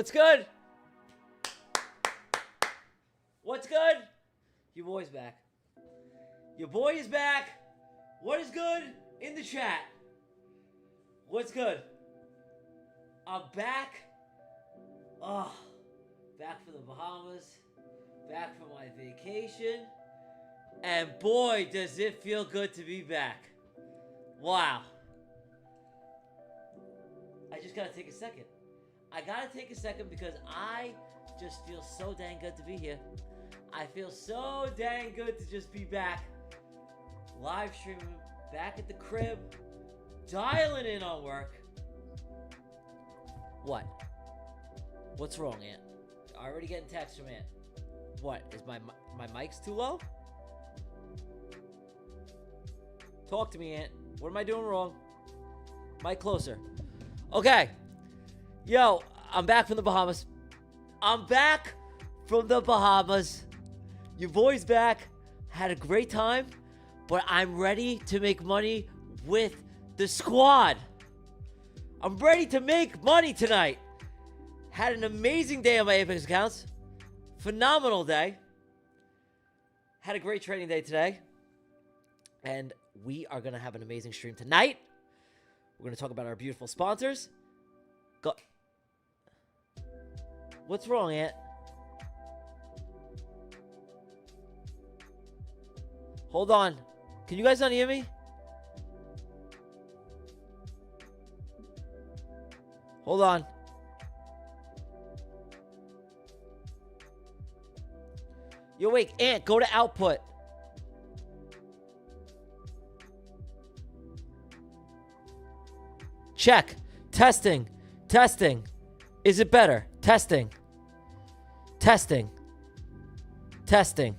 What's good? What's good? Your boy's back. Your boy is back. What is good in the chat? What's good? I'm back. Oh, back from the Bahamas. Back from my vacation. And boy, does it feel good to be back. Wow. I just gotta take a second. I gotta take a second because I just feel so dang good to be here. I feel so dang good to just be back. Live streaming, back at the crib, dialing in on work. What? What's wrong, Ant? Already getting texts from Ant. What? Is my mic's too low? Talk to me, Ant. What am I doing wrong? Mic closer. Okay. Yo, I'm back from the Bahamas. I'm back from the Bahamas. Your boy's back. Had a great time. But I'm ready to make money with the squad. I'm ready to make money tonight. Had an amazing day on my Apex accounts. Phenomenal day. Had a great trading day today. And we are going to have an amazing stream tonight. We're going to talk about our beautiful sponsors. Go. What's wrong, Ant? Hold on. Can you guys not hear me? Hold on. Yo, wait, Ant, go to output. Check. Testing. Testing. Is it better? Testing. Testing. Testing.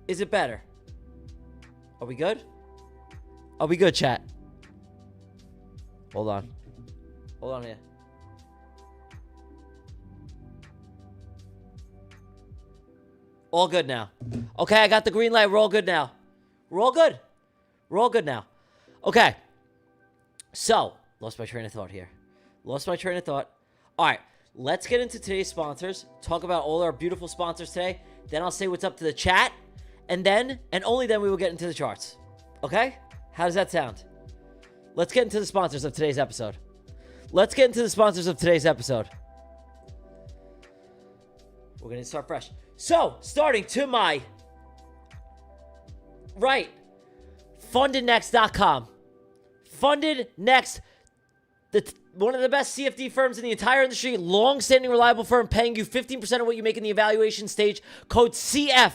Is it better? Are we good? Are we good, chat? Hold on. Hold on here. All good now. Okay, I got the green light. We're all good now. We're all good. We're all good now. Okay. So, lost my train of thought here. Lost my train of thought. All right, let's get into today's sponsors. Talk about all our beautiful sponsors today. Then I'll say what's up to the chat. And then, and only then, we will get into the charts. Okay? How does that sound? Let's get into the sponsors of today's episode. Let's get into the sponsors of today's episode. We're going to start fresh. So, starting to my right, fundednext.com. Fundednext, one of the best CFD firms in the entire industry, long-standing, reliable firm, paying you 15% of what you make in the evaluation stage. Code CF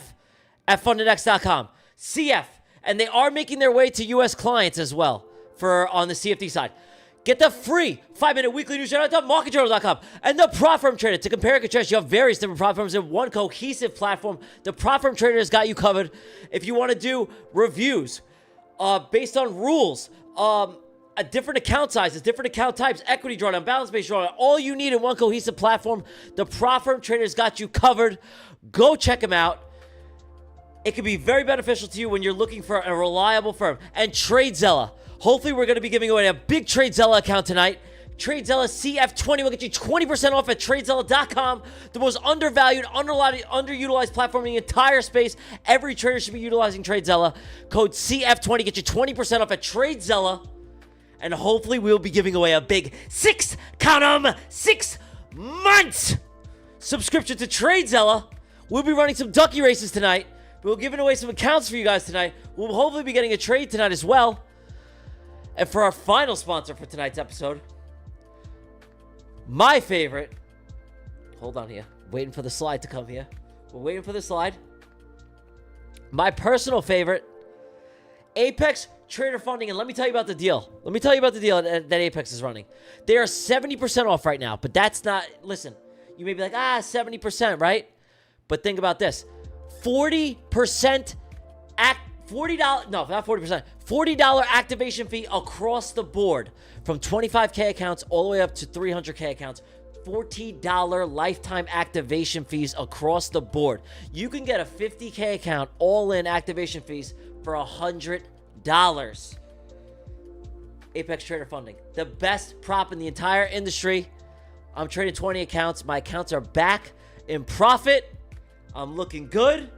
at fundednext.com. CF. And they are making their way to U.S. clients as well for on the CFD side. Get the free 5-minute weekly news at marketjournal.com. And the Prop Firm Trader. To compare and contrast, you have various different prop firms in one cohesive platform. The Prop Firm Trader has got you covered. If you want to do reviews based on rules, different account sizes, different account types, equity drawdown, balance-based drawdown, all you need in one cohesive platform, the Prop Firm Trader's got you covered. Go check them out. It can be very beneficial to you when you're looking for a reliable firm. And TradeZella. Hopefully, we're going to be giving away a big TradeZella account tonight. TradeZella CF20 will get you 20% off at TradeZella.com. The most undervalued, underutilized platform in the entire space. Every trader should be utilizing TradeZella. Code CF20 get you 20% off at TradeZella. And hopefully, we'll be giving away a big 6 months subscription to TradeZella. We'll be running some ducky races tonight. We're giving away some accounts for you guys tonight. We'll hopefully be getting a trade tonight as well. And for our final sponsor for tonight's episode, my favorite. Hold on here. Waiting for the slide to come here. We're waiting for the slide. My personal favorite, Apex Trader Funding. And let me tell you about the deal. Let me tell you about the deal that Apex is running. They are 70% off right now. But that's not, listen, you may be like, 70%, right? But think about this. 40% $40, no, not 40%, $40 activation fee across the board from 25K accounts all the way up to 300K accounts. $40 lifetime activation fees across the board. You can get a 50K account all-in activation fees for $100. Apex Trader Funding, the best prop in the entire industry. I'm trading 20 accounts. My accounts are back in profit. I'm looking good.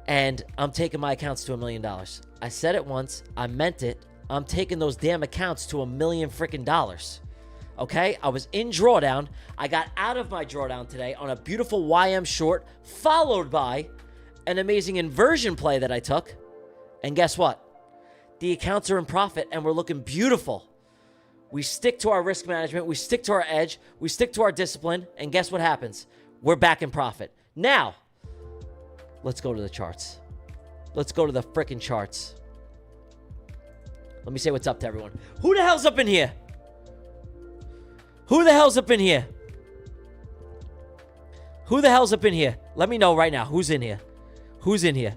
And I'm taking my accounts to $1 million. I said it once. I meant it. I'm taking those damn accounts to $1 million freaking dollars. Okay? I was in drawdown. I got out of my drawdown today on a beautiful YM short, followed by an amazing inversion play that I took. And guess what? The accounts are in profit and we're looking beautiful. We stick to our risk management. We stick to our edge. We stick to our discipline. And guess what happens? We're back in profit. Now, let's go to the charts. Let's go to the freaking charts. Let me say what's up to everyone. Who the hell's up in here? Who the hell's up in here? Who the hell's up in here? Let me know right now. Who's in here? Who's in here?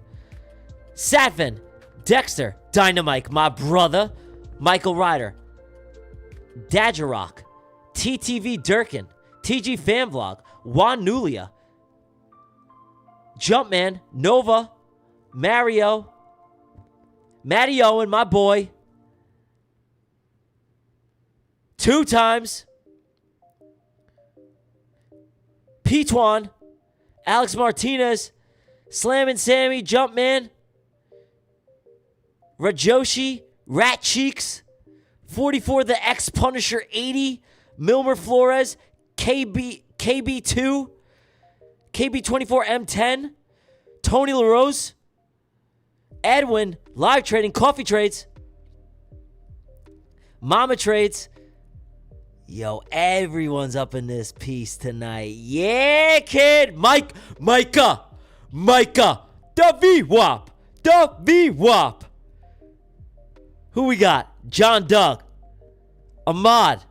Satvin, Dexter, Dynamite, my brother, Michael Ryder, Dajarok, TTV Durkin, TG Fanvlog, Juan Nulia, Jumpman, Nova, Mario, Matty Owen, my boy, 2 times, P-Twan, Alex Martinez, Slam and Sammy, Jumpman, Rajoshi, Rat Cheeks, 44 the X Punisher 80, Milmer Flores, KB2, KB24 M10, Tony LaRose, Edwin, Live Trading, Coffee Trades, Mama Trades. Yo, everyone's up in this piece tonight. Yeah, kid. Micah, the VWAP, the VWAP. Who we got? John Doug, Ahmad,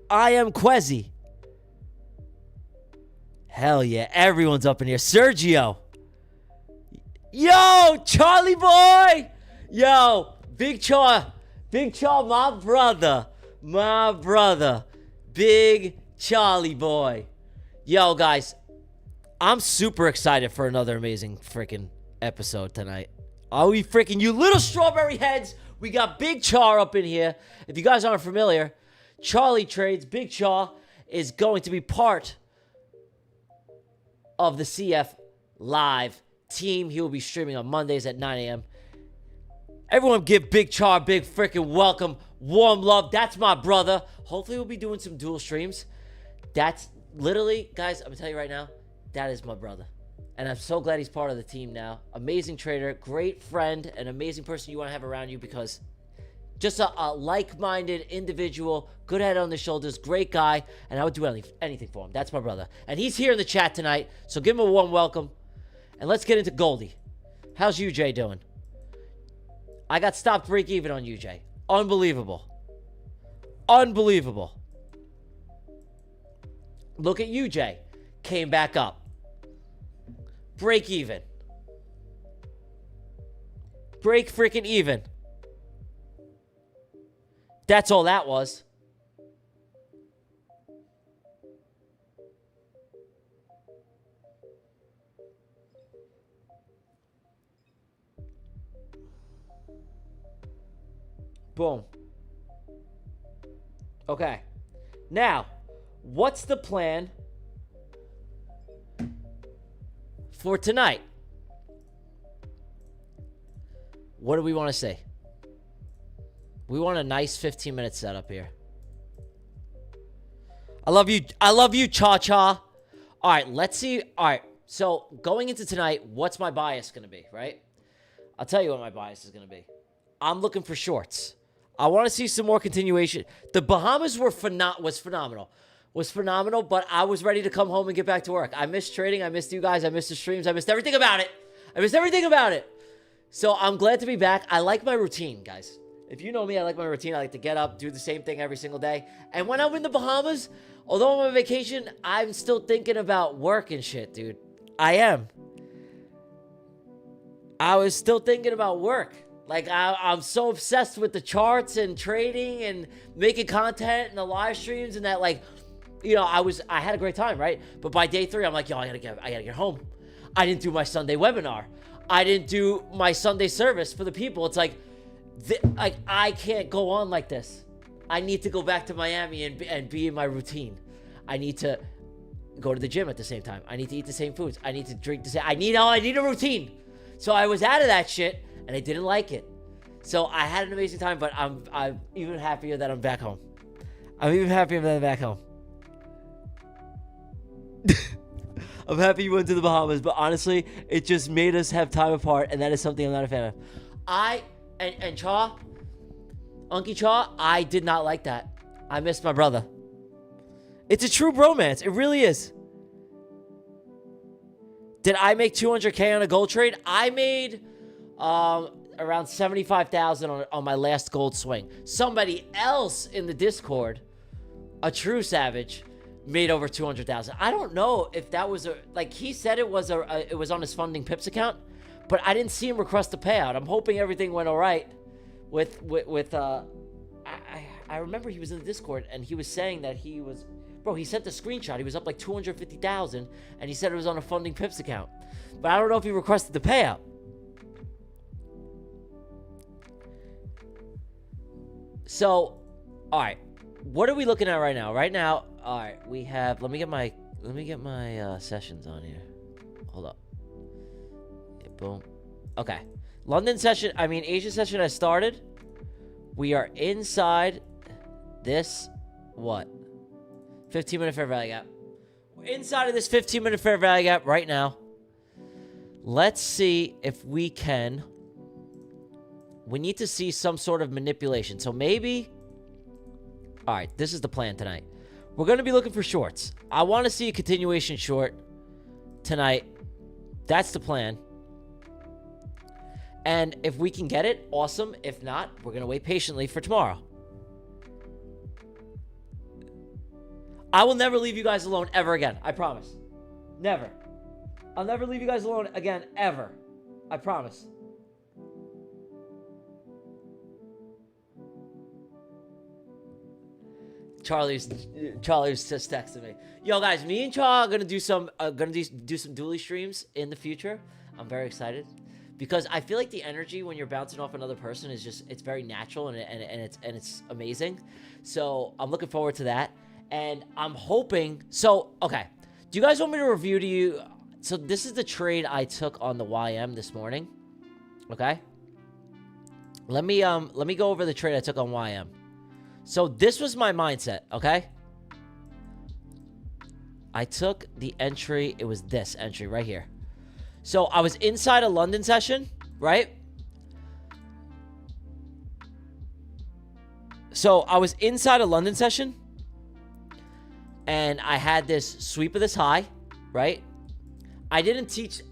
I am Quezzy. Hell yeah, everyone's up in here. Sergio. Yo, Charlie boy. Yo, Big Chaw, my brother, Big Charlie boy. Yo, guys, I'm super excited for another amazing freaking episode tonight. Are we freaking, you little strawberry heads? We got Big Chaw up in here. If you guys aren't familiar, Charlie Trades, Big Chaw, is going to be part of the CF Live team. He will be streaming on Mondays at 9 a.m. Everyone give Big Chaw a big freaking welcome. Warm love. That's my brother. Hopefully we'll be doing some dual streams. That's literally, guys, I'm going to tell you right now, that is my brother. And I'm so glad he's part of the team now. Amazing trader, great friend, an amazing person you want to have around you because just a like-minded individual, good head on the shoulders, great guy, and I would do anything for him. That's my brother. And he's here in the chat tonight, so give him a warm welcome. And let's get into Goldie. How's UJ doing? I got stopped break even on UJ. Unbelievable. Unbelievable. Look at UJ. Came back up. Break even. Break freaking even. That's all that was. Boom. Okay. Now, what's the plan for tonight? What do we want to say? We want a nice 15-minute setup here. I love you, Cha-Cha. All right, let's see. All right, so going into tonight, what's my bias going to be, right? I'll tell you what my bias is going to be. I'm looking for shorts. I want to see some more continuation. The Bahamas was phenomenal. But I was ready to come home and get back to work. I missed trading. I missed you guys. I missed the streams. I missed everything about it. So I'm glad to be back. I like my routine, guys. If you know me, I like my routine. I like to get up, do the same thing every single day. And when I'm in the Bahamas, although I'm on vacation, I'm still thinking about work and shit, dude. I am. I was still thinking about work. Like, I'm so obsessed with the charts and trading and making content and the live streams and that, like, you know, I had a great time, right? But by day 3, I'm like, yo, I gotta get home. I didn't do my Sunday webinar. I didn't do my Sunday service for the people. It's like I can't go on like this. I need to go back to Miami and be in my routine. I need to go to the gym at the same time. I need to eat the same foods. I need to drink the same. I need a routine. So I was out of that shit, and I didn't like it. So I had an amazing time, but I'm even happier that I'm back home. I'm even happier that I'm back home. I'm happy you went to the Bahamas, but honestly, it just made us have time apart, and that is something I'm not a fan of. And Chaw, Unky Chaw, I did not like that. I missed my brother. It's a true bromance. It really is. Did I make 200K on a gold trade? I made around 75,000 on my last gold swing. Somebody else in the Discord, a true savage, made over 200,000. I don't know if that was he said it was on his funding pips account, but I didn't see him request the payout. I'm hoping everything went all right with I remember he was in the Discord and he was saying that he was, bro, he sent the screenshot. He was up like 250,000 and he said it was on a funding pips account. But I don't know if he requested the payout. So, all right. What are we looking at right now? Right now, all right, we have, let me get my sessions on here. Hold up. Yeah, boom. Okay. Asia session has started. We are inside this, what? 15-minute fair value gap. We're inside of this 15-minute fair value gap right now. Let's see if we can. We need to see some sort of manipulation. So maybe, all right, this is the plan tonight. We're going to be looking for shorts. I want to see a continuation short tonight. That's the plan. And if we can get it, awesome. If not, we're going to wait patiently for tomorrow. I will never leave you guys alone ever again. I promise. Never. I'll never leave you guys alone again, ever. I promise. Charlie's just texting me. Yo, guys, me and Char are gonna do some dually streams in the future. I'm very excited because I feel like the energy when you're bouncing off another person is just, it's very natural and it's amazing. So I'm looking forward to that, and I'm hoping. So okay, do you guys want me to review to you? So this is the trade I took on the YM this morning. Okay, let me go over the trade I took on YM. So this was my mindset, okay? I took the entry. It was this entry right here. So I was inside a London session, right? So I was inside a London session, and I had this sweep of this high, right? I didn't teach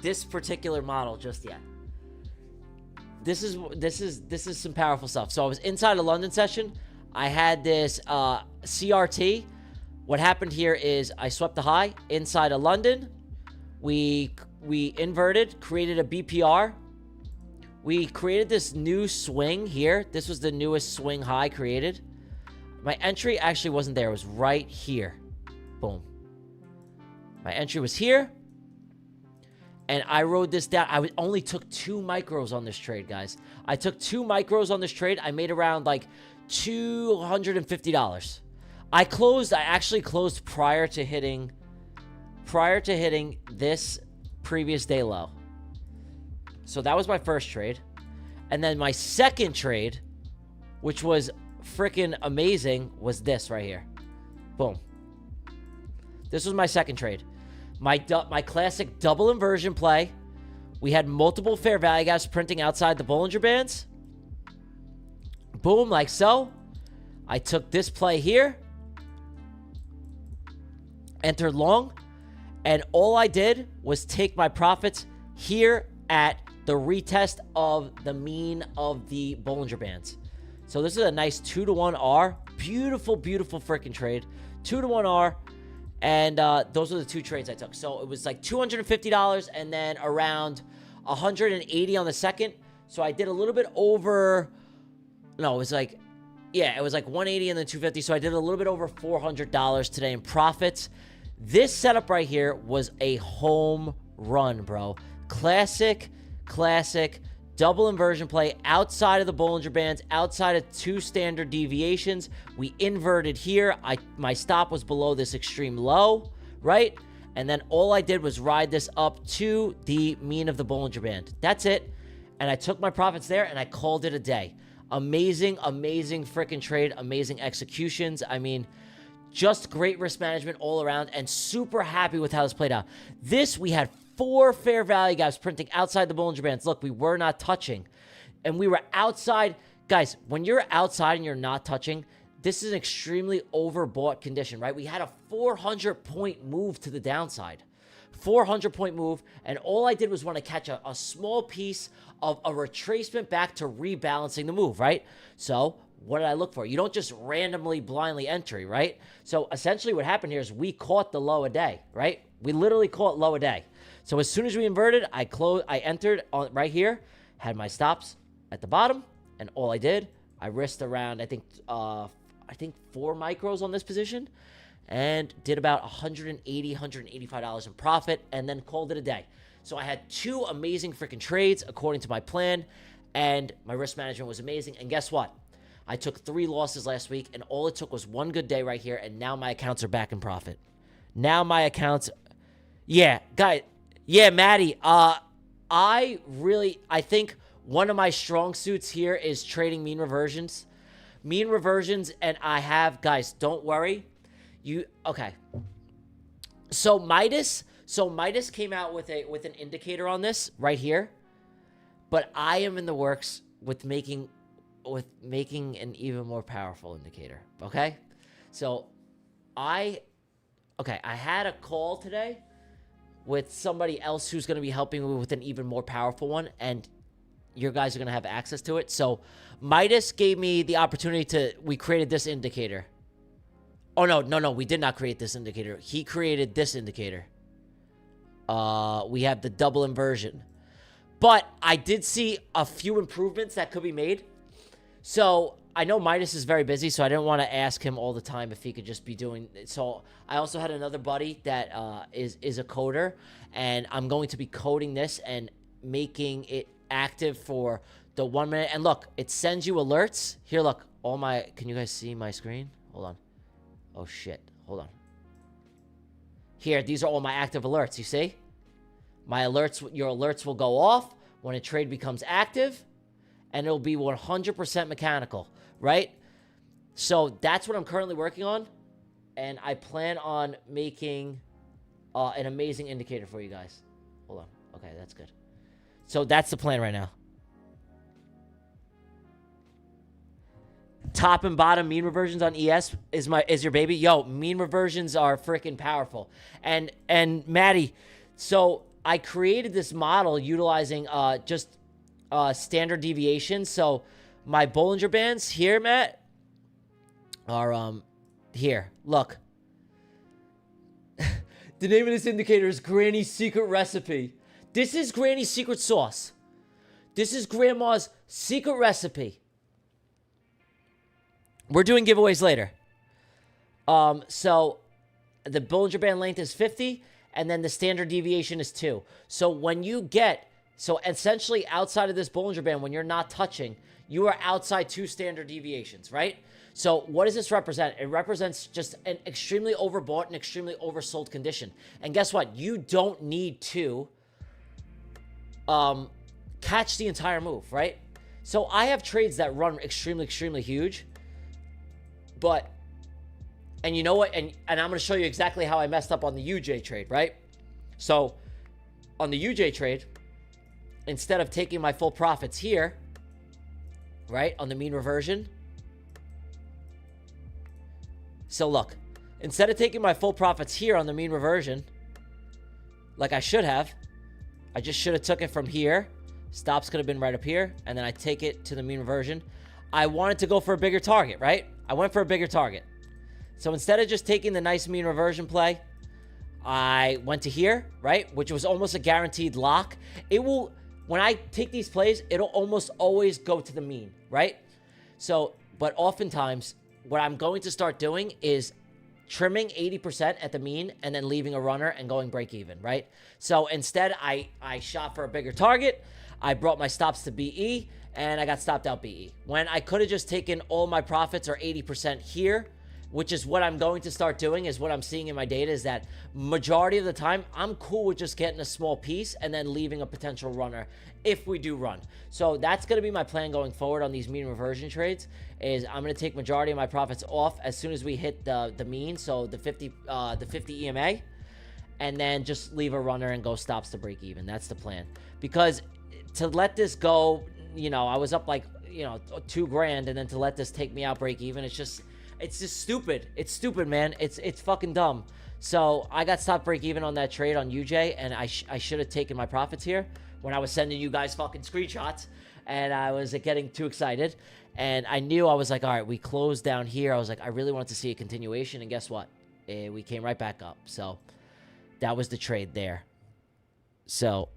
this particular model just yet. This is some powerful stuff. So I was inside a London session. I had this CRT. What happened here is I swept the high inside of London. We inverted, created a BPR. We created this new swing here. This was the newest swing high created. My entry actually wasn't there. It was right here. Boom. My entry was here. And I rode this down. I only took 2 micros on this trade, guys. I took 2 micros on this trade. I made around like $250. I actually closed prior to hitting this previous day low. So that was my first trade. And then my second trade, which was freaking amazing, was this right here. Boom. This was my second trade. My classic double inversion play. We had multiple fair value gaps printing outside the Bollinger Bands. Boom, like so. I took this play here. Entered long. And all I did was take my profits here at the retest of the mean of the Bollinger Bands. So this is a nice 2-to-1 R. Beautiful, beautiful freaking trade. 2-to-1 R. And those were the 2 trades I took. So it was like $250 and then around $180 on the second. So I did a little bit over. No, it was like, yeah, it was like $180 and then $250. So I did a little bit over $400 today in profits. This setup right here was a home run, bro. Classic double inversion play outside of the Bollinger Bands, outside of 2 standard deviations. We inverted here. My stop was below this extreme low, right? And then all I did was ride this up to the mean of the Bollinger Band. That's it. And I took my profits there, and I called it a day. Amazing, amazing freaking trade. Amazing executions. I mean, just great risk management all around, and super happy with how this played out. This, we had 4 fair value gaps printing outside the Bollinger Bands. Look, we were not touching. And we were outside. Guys, when you're outside and you're not touching, this is an extremely overbought condition, right? We had a 400-point move to the downside. 400-point move, and all I did was want to catch a small piece of a retracement back to rebalancing the move, right? So what did I look for? You don't just randomly blindly enter, right? So essentially what happened here is we caught the low a day, right? We literally caught low a day. So as soon as we inverted, I entered on right here, had my stops at the bottom, and all I did, I risked around, I think 4 micros on this position, and did about $180, $185 in profit, and then called it a day. So I had 2 amazing freaking trades according to my plan, and my risk management was amazing. And guess what? I took 3 losses last week, and all it took was 1 good day right here, and now my accounts are back in profit. Now my accounts, yeah, guys, yeah, Maddie, I think one of my strong suits here is trading mean reversions. Mean reversions, and I have, guys, don't worry. Okay. So Midas came out with an indicator on this right here, but I am in the works with making an even more powerful indicator. Okay. So I had a call today with somebody else who's going to be helping me with an even more powerful one, and your guys are going to have access to it. So Midas gave me the opportunity we created this indicator. Oh, no, we did not create this indicator. He created this indicator. We have the double inversion. But I did see a few improvements that could be made. So I know Midas is very busy, so I didn't want to ask him all the time if he could just be doing it. So I also had another buddy that is a coder, and I'm going to be coding this and making it active for the 1 minute. And look, it sends you alerts. Here, look, can you guys see my screen? Hold on. Oh, shit. Hold on. Here, these are all my active alerts, you see? Your alerts will go off when a trade becomes active, and it'll be 100% mechanical, right? So that's what I'm currently working on, and I plan on making an amazing indicator for you guys. Hold on. Okay, that's good. So that's the plan right now. Top and bottom mean reversions on ES is your baby. Yo, mean reversions are freaking powerful. And Maddie, so I created this model utilizing just standard deviation. So my Bollinger Bands here, Matt, are here. Look. The name of this indicator is Granny's Secret Recipe. This is Granny's secret sauce. This is Grandma's secret recipe. We're doing giveaways later. So the Bollinger Band length is 50, and then the standard deviation is 2. So essentially outside of this Bollinger Band, when you're not touching, you are outside 2 standard deviations, right? So what does this represent? It represents just an extremely overbought and extremely oversold condition. And guess what? You don't need to catch the entire move, right? So I have trades that run extremely, extremely huge. And you know what? And I'm going to show you exactly how I messed up on the UJ trade, right? So on the UJ trade, instead of taking my full profits here, right, on the mean reversion. So look, instead of taking my full profits here on the mean reversion, like I should have, I just should have took it from here. Stops could have been right up here, and then I take it to the mean reversion. I wanted to go for a bigger target, right? I went for a bigger target. So instead of just taking the nice mean reversion play, I went to here, right? Which was almost a guaranteed lock. It will, when I take these plays, it'll almost always go to the mean, right? So, but oftentimes, what I'm going to start doing is trimming 80% at the mean and then leaving a runner and going break even, right? So instead, I shot for a bigger target. I brought my stops to BE, and I got stopped out BE. When I could have just taken all my profits or 80% here, which is what I'm going to start doing, is what I'm seeing in my data, is that majority of the time, I'm cool with just getting a small piece and then leaving a potential runner if we do run. So that's going to be my plan going forward on these mean reversion trades, is I'm going to take majority of my profits off as soon as we hit the mean, so the 50 EMA, and then just leave a runner and go stops to break even. That's the plan. Because to let this go, I was up like, $2 grand, and then to let this take me out break even, it's just stupid. It's stupid, man. It's fucking dumb. So I got stopped break even on that trade on UJ, and I should have taken my profits here when I was sending you guys fucking screenshots, and I was getting too excited, and I knew, I was like, all right, we closed down here. I was like, I really wanted to see a continuation, and guess what? We came right back up. So that was the trade there. So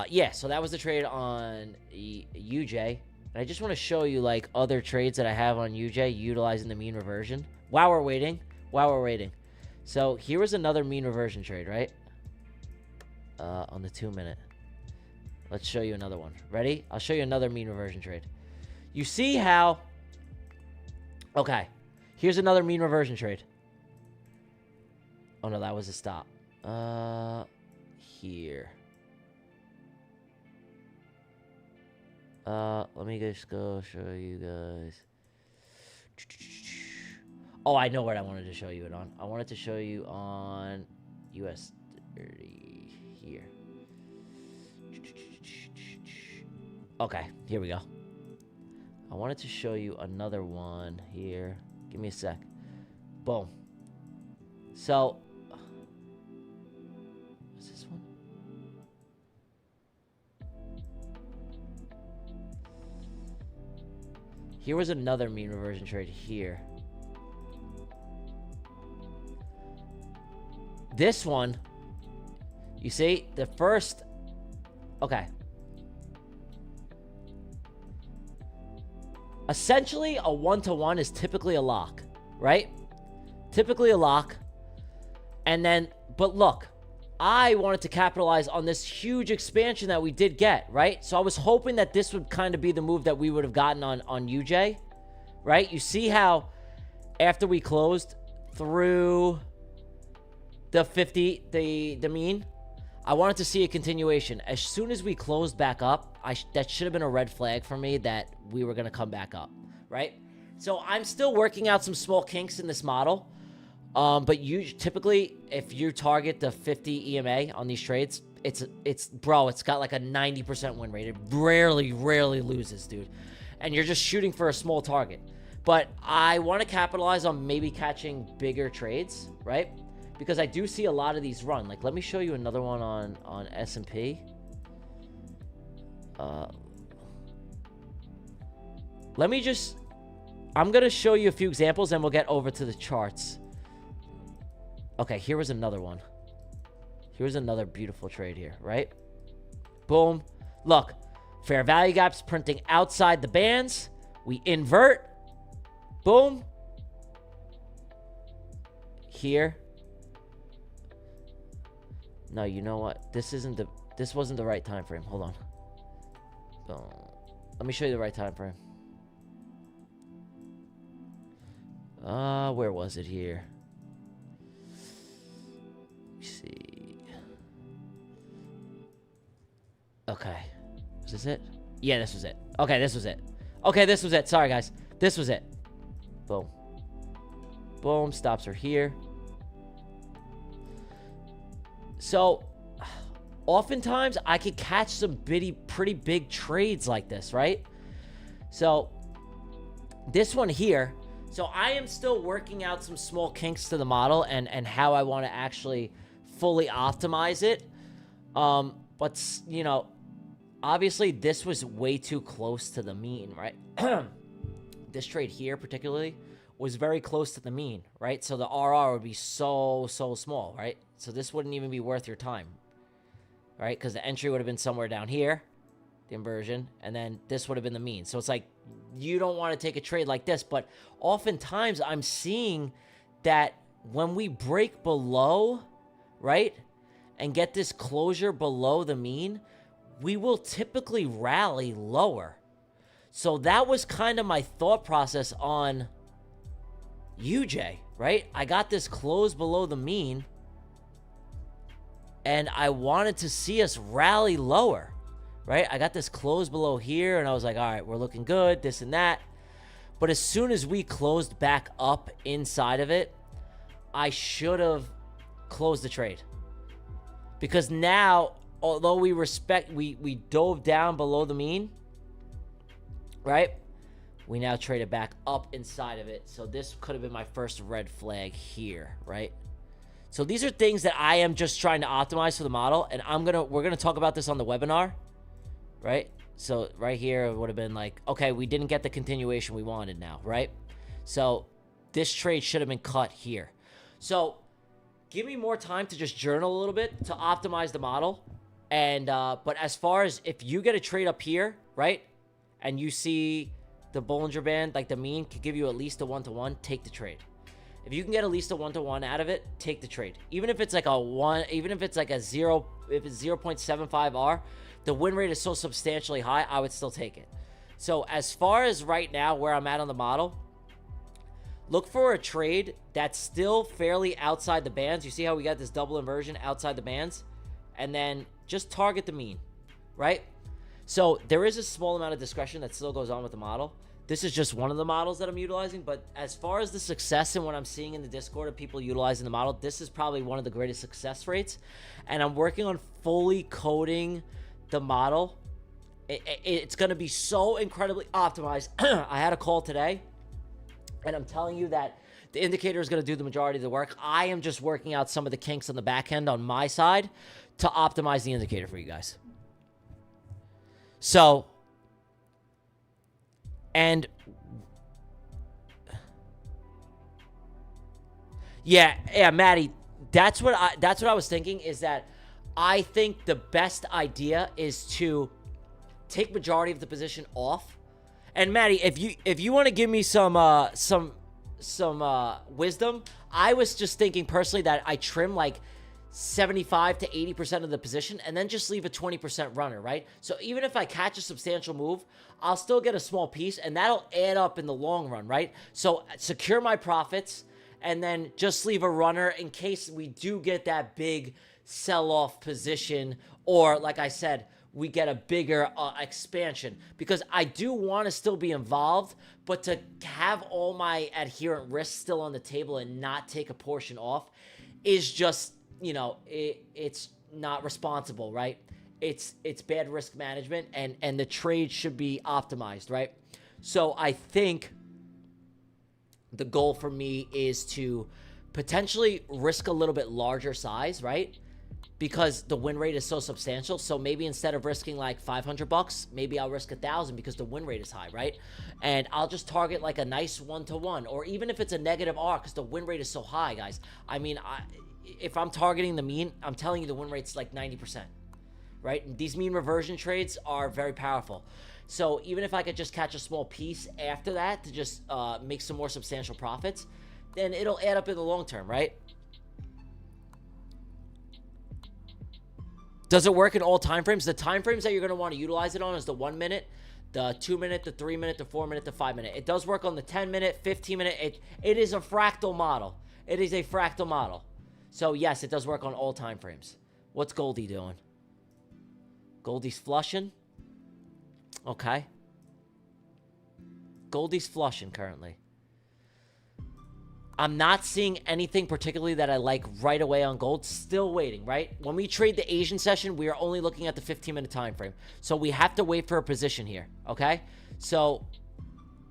yeah, so that was the trade on UJ. And I just want to show you like other trades that I have on UJ utilizing the mean reversion while we're waiting. So here was another mean reversion trade, right? On the 2 minute. Let's show you another one. Ready? I'll show you another mean reversion trade. You see how... Okay. Here's another mean reversion trade. Oh, no, that was a stop. Here. Let me just go show you guys. Oh, I know what I wanted to show you it on. I wanted to show you on US 30 here. Okay, here we go. I wanted to show you another one here. Give me a sec. Boom. So, what's this one? Here was another mean reversion trade here. This one, you see, the first, okay. Essentially, a 1-to-1 is typically a lock, right? Typically a lock. And then, but look, I wanted to capitalize on this huge expansion that we did get, right? So I was hoping that this would kind of be the move that we would have gotten on UJ, right? You see how after we closed through the 50, the mean, I wanted to see a continuation. As soon as we closed back up, that should have been a red flag for me that we were going to come back up, right? So I'm still working out some small kinks in this model. But typically, if you target the 50 EMA on these trades, it's got like a 90% win rate. It rarely loses, dude. And you're just shooting for a small target. But I want to capitalize on maybe catching bigger trades, right? Because I do see a lot of these run. Like, let me show you another one on S&P. I'm going to show you a few examples, and we'll get over to the charts. Okay, here was another one. Here's another beautiful trade here, right? Boom. Look, fair value gaps printing outside the bands. We invert. Boom. Here. No, you know what? This wasn't the right time frame. Hold on. Boom. Let me show you the right time frame. Where was it here? See. Okay. Was this it? Yeah, this was it. Okay, this was it. Okay, this was it. Sorry, guys. This was it. Boom. Boom. Stops are here. So, oftentimes, I could catch some pretty big trades like this, right? So, this one here. So, I am still working out some small kinks to the model and how I want to actually fully optimize it. But, obviously, this was way too close to the mean, right? This trade here, particularly, was very close to the mean, right? So, the RR would be so small, right? So, this wouldn't even be worth your time, right? Because the entry would have been somewhere down here, the inversion, and then this would have been the mean. So, it's like, you don't want to take a trade like this, but oftentimes I'm seeing that when we break below, right, and get this closure below the mean, we will typically rally lower. So that was kind of my thought process on UJ, right? I got this close below the mean, and I wanted to see us rally lower, right? I got this close below here, and I was like, all right, we're looking good, this and that. But as soon as we closed back up inside of it, I should have closed the trade. Because now, although we dove down below the mean, right? We now traded back up inside of it. So this could have been my first red flag here, right? So these are things that I am just trying to optimize for the model, and we're gonna talk about this on the webinar, right? So right here it would have been like, okay, we didn't get the continuation we wanted now, right? So this trade should have been cut here. So give me more time to just journal a little bit to optimize the model. And but as far as if you get a trade up here, right, and you see the Bollinger Band, like the mean could give you at least a 1-to-1, take the trade. If you can get at least a 1-to-1 out of it, take the trade. Even if it's like a 1, even if it's like a 0, if it's 0.75R, the win rate is so substantially high, I would still take it. So as far as right now where I'm at on the model, look for a trade that's still fairly outside the bands. You see how we got this double inversion outside the bands? And then just target the mean, right? So there is a small amount of discretion that still goes on with the model. This is just one of the models that I'm utilizing, but as far as the success and what I'm seeing in the Discord of people utilizing the model, this is probably one of the greatest success rates. And I'm working on fully coding the model. It's going to be so incredibly optimized. I had a call today, and I'm telling you that the indicator is going to do the majority of the work. I am just working out some of the kinks on the back end on my side to optimize the indicator for you guys. So, and yeah, Maddie, that's what I was thinking, is that I think the best idea is to take majority of the position off. And Maddie, if you want to give me some wisdom, I was just thinking personally that I trim like 75 to 80% of the position and then just leave a 20% runner, right? So even if I catch a substantial move, I'll still get a small piece, and that'll add up in the long run, right? So secure my profits and then just leave a runner in case we do get that big sell-off position, or like I said, we get a bigger expansion, because I do want to still be involved, but to have all my adherent risks still on the table and not take a portion off is just, you know, it's not responsible, right? It's bad risk management, and the trade should be optimized, right? So I think the goal for me is to potentially risk a little bit larger size, right? Because the win rate is so substantial. So maybe instead of risking like $500, maybe I'll risk 1,000 because the win rate is high, right? And I'll just target like a nice 1-to-1, or even if it's a negative R, because the win rate is so high, guys. I mean, if I'm targeting the mean, I'm telling you the win rate's like 90%, right? And these mean reversion trades are very powerful. So even if I could just catch a small piece after that to just make some more substantial profits, then it'll add up in the long term, right? Does it work in all time frames? The time frames that you're going to want to utilize it on is the 1 minute, the 2 minute, the 3 minute, the 4 minute, the 5 minute. It does work on the 10 minute, 15 minute. It is a fractal model. It is a fractal model. So yes, it does work on all time frames. What's Goldie doing? Goldie's flushing. Okay. Goldie's flushing currently. I'm not seeing anything particularly that I like right away on gold. Still waiting, right? When we trade the Asian session, we are only looking at the 15-minute time frame. So we have to wait for a position here, okay? So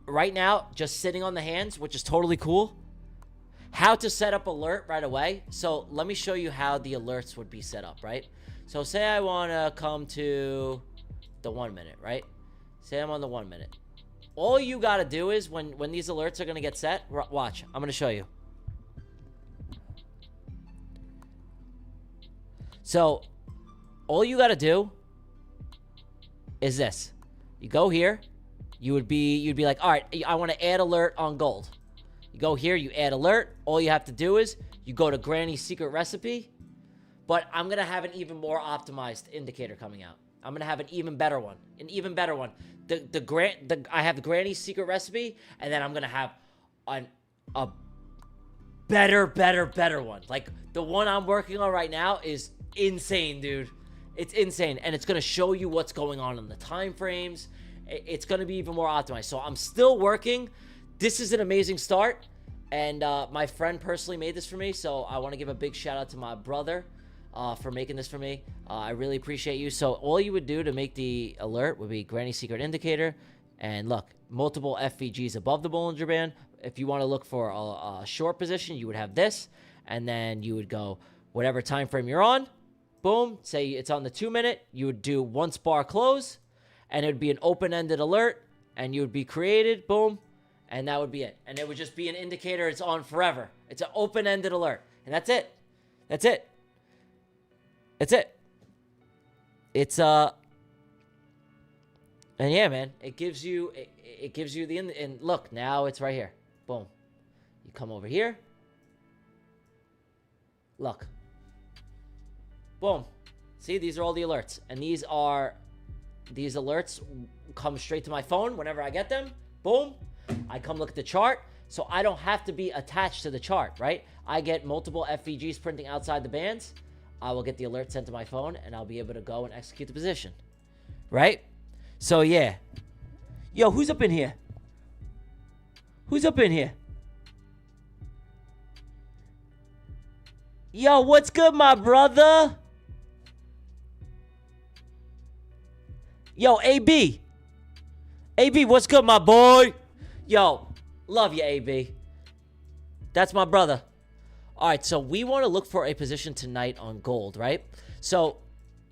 right now, just sitting on the hands, which is totally cool. How to set up alert right away. So let me show you how the alerts would be set up, right? So say I want to come to the 1 minute, right? Say I'm on the 1 minute. All you got to do is when these alerts are going to get set, watch, I'm going to show you. So all you got to do is this. You go here, you'd be like, all right, I want to add alert on gold. You go here, you add alert. All you have to do is you go to Granny's secret recipe, but I'm going to have an even more optimized indicator coming out. I'm going to have an even better one. I have the Granny's secret recipe, and then I'm going to have a better one. Like, the one I'm working on right now is insane, dude. It's insane, and it's going to show you what's going on in the time frames. It's going to be even more optimized. So I'm still working. This is an amazing start, and my friend personally made this for me, so I want to give a big shout out to my brother for making this for me. I really appreciate you. So all you would do to make the alert would be Granny's secret indicator, and look, multiple FVGs above the Bollinger Band. If you want to look for a short position, you would have this, and then you would go whatever time frame you're on. Boom, say it's on the 2 minute, you would do once bar close, and it would be an open-ended alert, and you would be created, boom, and that would be it. And it would just be an indicator it's on forever. It's an open-ended alert, and that's it. That's it. That's it. It's and yeah, man, it gives you the and look, now it's right here. Boom. You come over here. Look. Boom. See, these are all the alerts. And these alerts come straight to my phone whenever I get them. Boom. I come look at the chart. So I don't have to be attached to the chart, right? I get multiple FVGs printing outside the bands. I will get the alert sent to my phone, and I'll be able to go and execute the position. Right? So, yeah. Yo, who's up in here? Who's up in here? Yo, what's good, my brother? Yo, AB. AB, what's good, my boy? Yo, love you, AB. That's my brother. All right, so we want to look for a position tonight on gold, right? So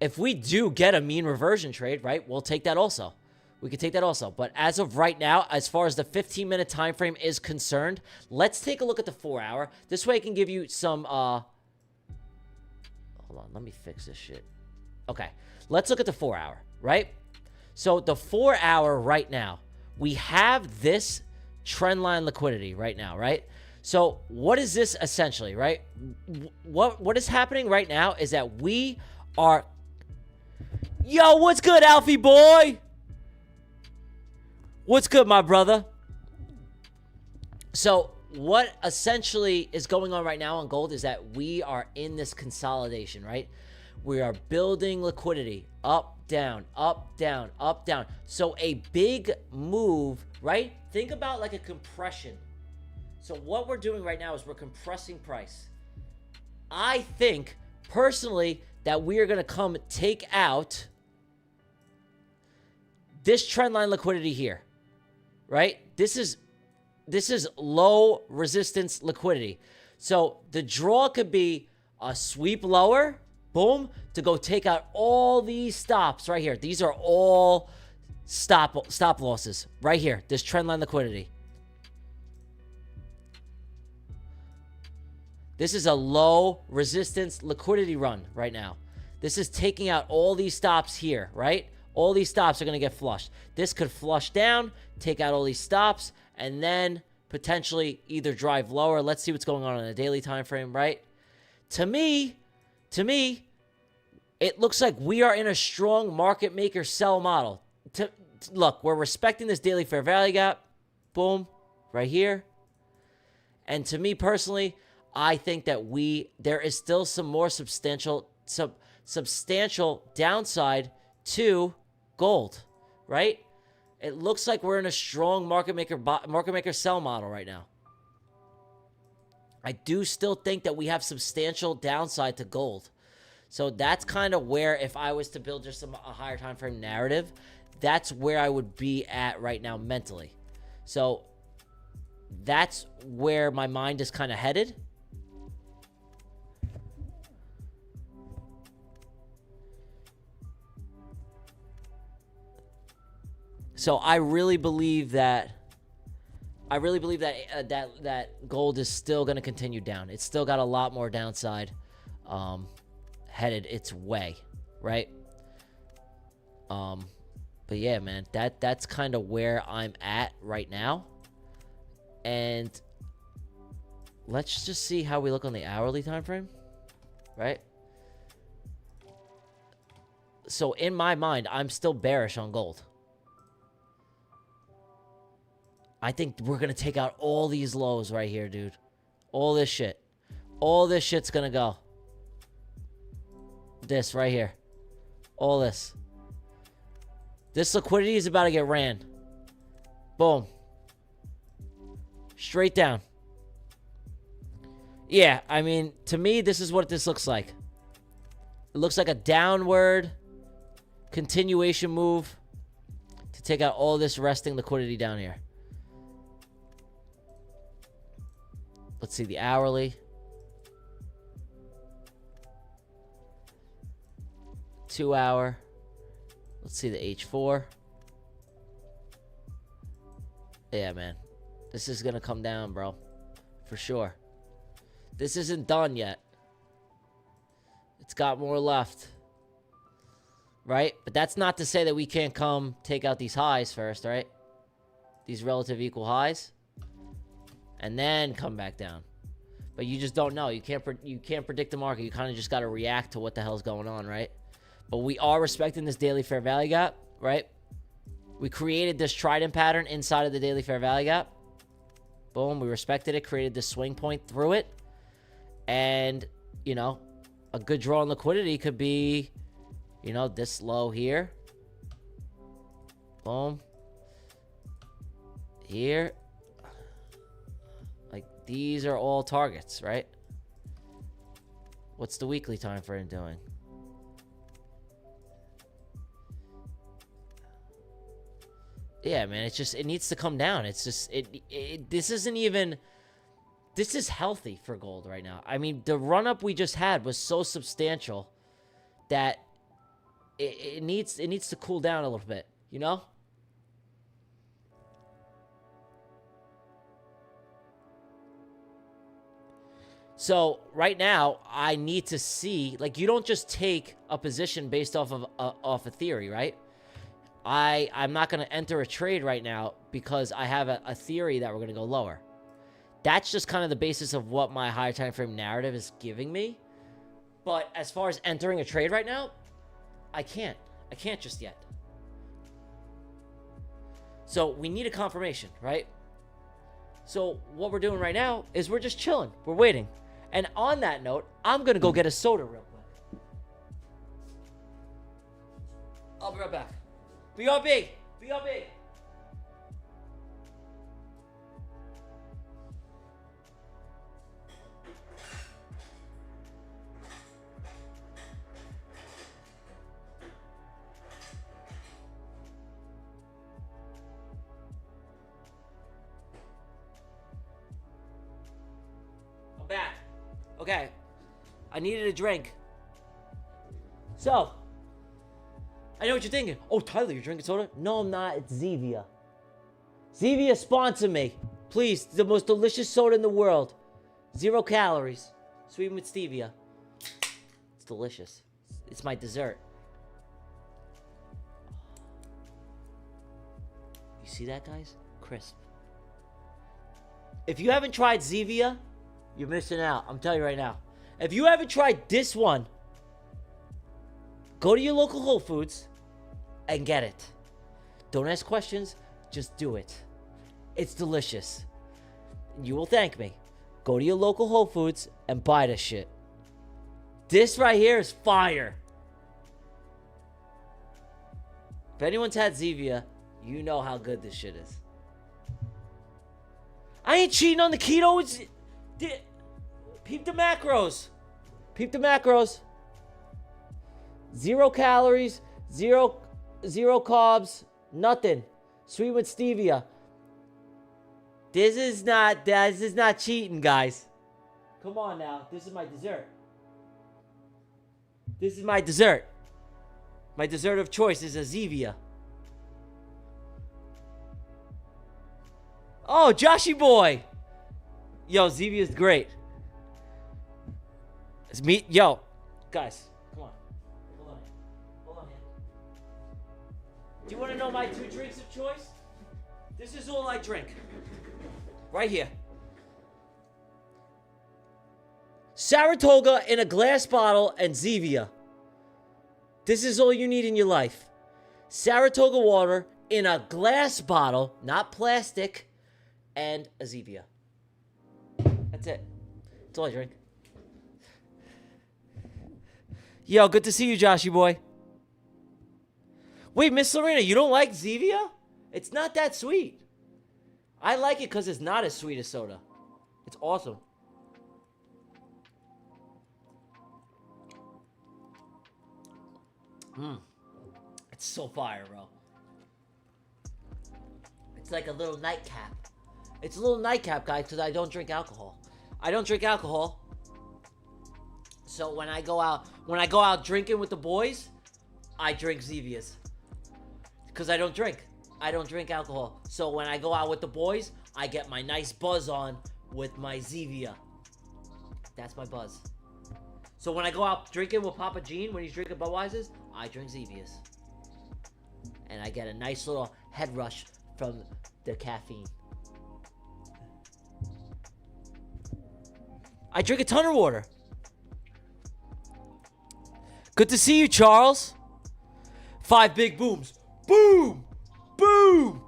if we do get a mean reversion trade, right, we'll take that also. We could take that also. But as of right now, as far as the 15-minute time frame is concerned, let's take a look at the 4-hour. This way I can give you some... Hold on, let me fix this shit. Okay, let's look at the 4-hour, right? So the 4-hour right now, we have this trend line liquidity right now, right? So what is this essentially, right? What is happening right now is that we are... Yo, what's good, Alfie boy? What's good, my brother? So what essentially is going on right now on gold is that we are in this consolidation, right? We are building liquidity up, down, up, down, up, down. So a big move, right? Think about like a compression. So what we're doing right now is we're compressing price. I think personally that we are going to come take out this trend line liquidity here, right? This is low resistance liquidity. So the draw could be a sweep lower, boom, to go take out all these stops right here. These are all stop losses right here, this trend line liquidity. This is a low resistance liquidity run right now. This is taking out all these stops here, right? All these stops are going to get flushed. This could flush down, take out all these stops, and then potentially either drive lower. Let's see what's going on a daily time frame, right? To me, it looks like we are in a strong market maker sell model. Look, we're respecting this daily fair value gap. Boom, right here. And to me personally, I think that there is still some more substantial downside to gold, right? It looks like we're in a strong market maker sell model right now. I do still think that we have substantial downside to gold. So that's kind of where, if I was to build just a higher time frame narrative, that's where I would be at right now mentally. So that's where my mind is kind of headed. So I really believe that that gold is still going to continue down. It's still got a lot more downside headed its way, right? But yeah, man, that's kind of where I'm at right now. And let's just see how we look on the hourly time frame, right? So in my mind, I'm still bearish on gold. I think we're going to take out all these lows right here, dude. All this shit. All this shit's going to go. This right here. All this. This liquidity is about to get ran. Boom. Straight down. Yeah, I mean, to me, this is what this looks like. It looks like a downward continuation move to take out all this resting liquidity down here. Let's see the hourly. 2 hour. Let's see the H4. Yeah, man. This is going to come down, bro. For sure. This isn't done yet. It's got more left. Right? But that's not to say that we can't come take out these highs first, right? These relative equal highs. And then come back down. But you just don't know. You can't predict the market. You kind of just got to react to what the hell's going on, right? But we are respecting this daily fair value gap, right? We created this trident pattern inside of the daily fair value gap. Boom, we respected it, created this swing point through it. And, you know, a good draw on liquidity could be, you know, this low here. Boom. Here. Like, these are all targets, right? What's the weekly time frame doing? Yeah, man, it's just, it needs to come down. It's just, this isn't even, this is healthy for gold right now. I mean, the run-up we just had was so substantial that it needs to cool down a little bit, you know? So, right now, I need to see, like, you don't just take a position based off of a theory, right? I'm not going to enter a trade right now because I have a theory that we're going to go lower. That's just kind of the basis of what my higher time frame narrative is giving me. But as far as entering a trade right now, I can't. I can't just yet. So we need a confirmation, right? So what we're doing right now is we're just chilling. We're waiting. And on that note, I'm going to go get a soda real quick. I'll be right back. BRB! BRB! I'm back. Okay. I needed a drink. So, I know what you're thinking. Oh, Tyler, you're drinking soda? No, I'm not. It's Zevia. Zevia, sponsor me. Please, the most delicious soda in the world. 0 calories. Sweetened with stevia. It's delicious. It's my dessert. You see that, guys? Crisp. If you haven't tried Zevia, you're missing out. I'm telling you right now. If you haven't tried this one, go to your local Whole Foods and get it. Don't ask questions, just do it. It's delicious. You will thank me. Go to your local Whole Foods and buy this shit. This right here is fire. If anyone's had Zevia, you know how good this shit is. I ain't cheating on the keto. Peep the macros. Peep the macros. 0 calories, zero carbs, nothing. Sweet with stevia. This is not cheating, guys. Come on now. This is my dessert. This is my dessert. My dessert of choice is a Zevia. Oh, Joshy boy. Yo, Zevia is great. It's me. Yo, guys, come on. Hold on here. Do you want to know my 2 drinks of choice? This is all I drink. Right here. Saratoga in a glass bottle and Zevia. This is all you need in your life. Saratoga water in a glass bottle, not plastic, and a Zevia. That's it. That's all I drink. Yo, good to see you, Joshy boy. Wait, Miss Lorena, you don't like Zevia? It's not that sweet. I like it because it's not as sweet as soda. It's awesome. It's so fire, bro. It's like a little nightcap. It's a little nightcap, guys, because I don't drink alcohol. I don't drink alcohol. So when I go out drinking with the boys, I drink Zevias. Because I don't drink. I don't drink alcohol. So when I go out with the boys, I get my nice buzz on with my Zevia. That's my buzz. So when I go out drinking with Papa Gene, when he's drinking Budweiser's, I drink Zevias. And I get a nice little head rush from the caffeine. I drink a ton of water. Good to see you, Charles. 5 big booms. Boom! Boom!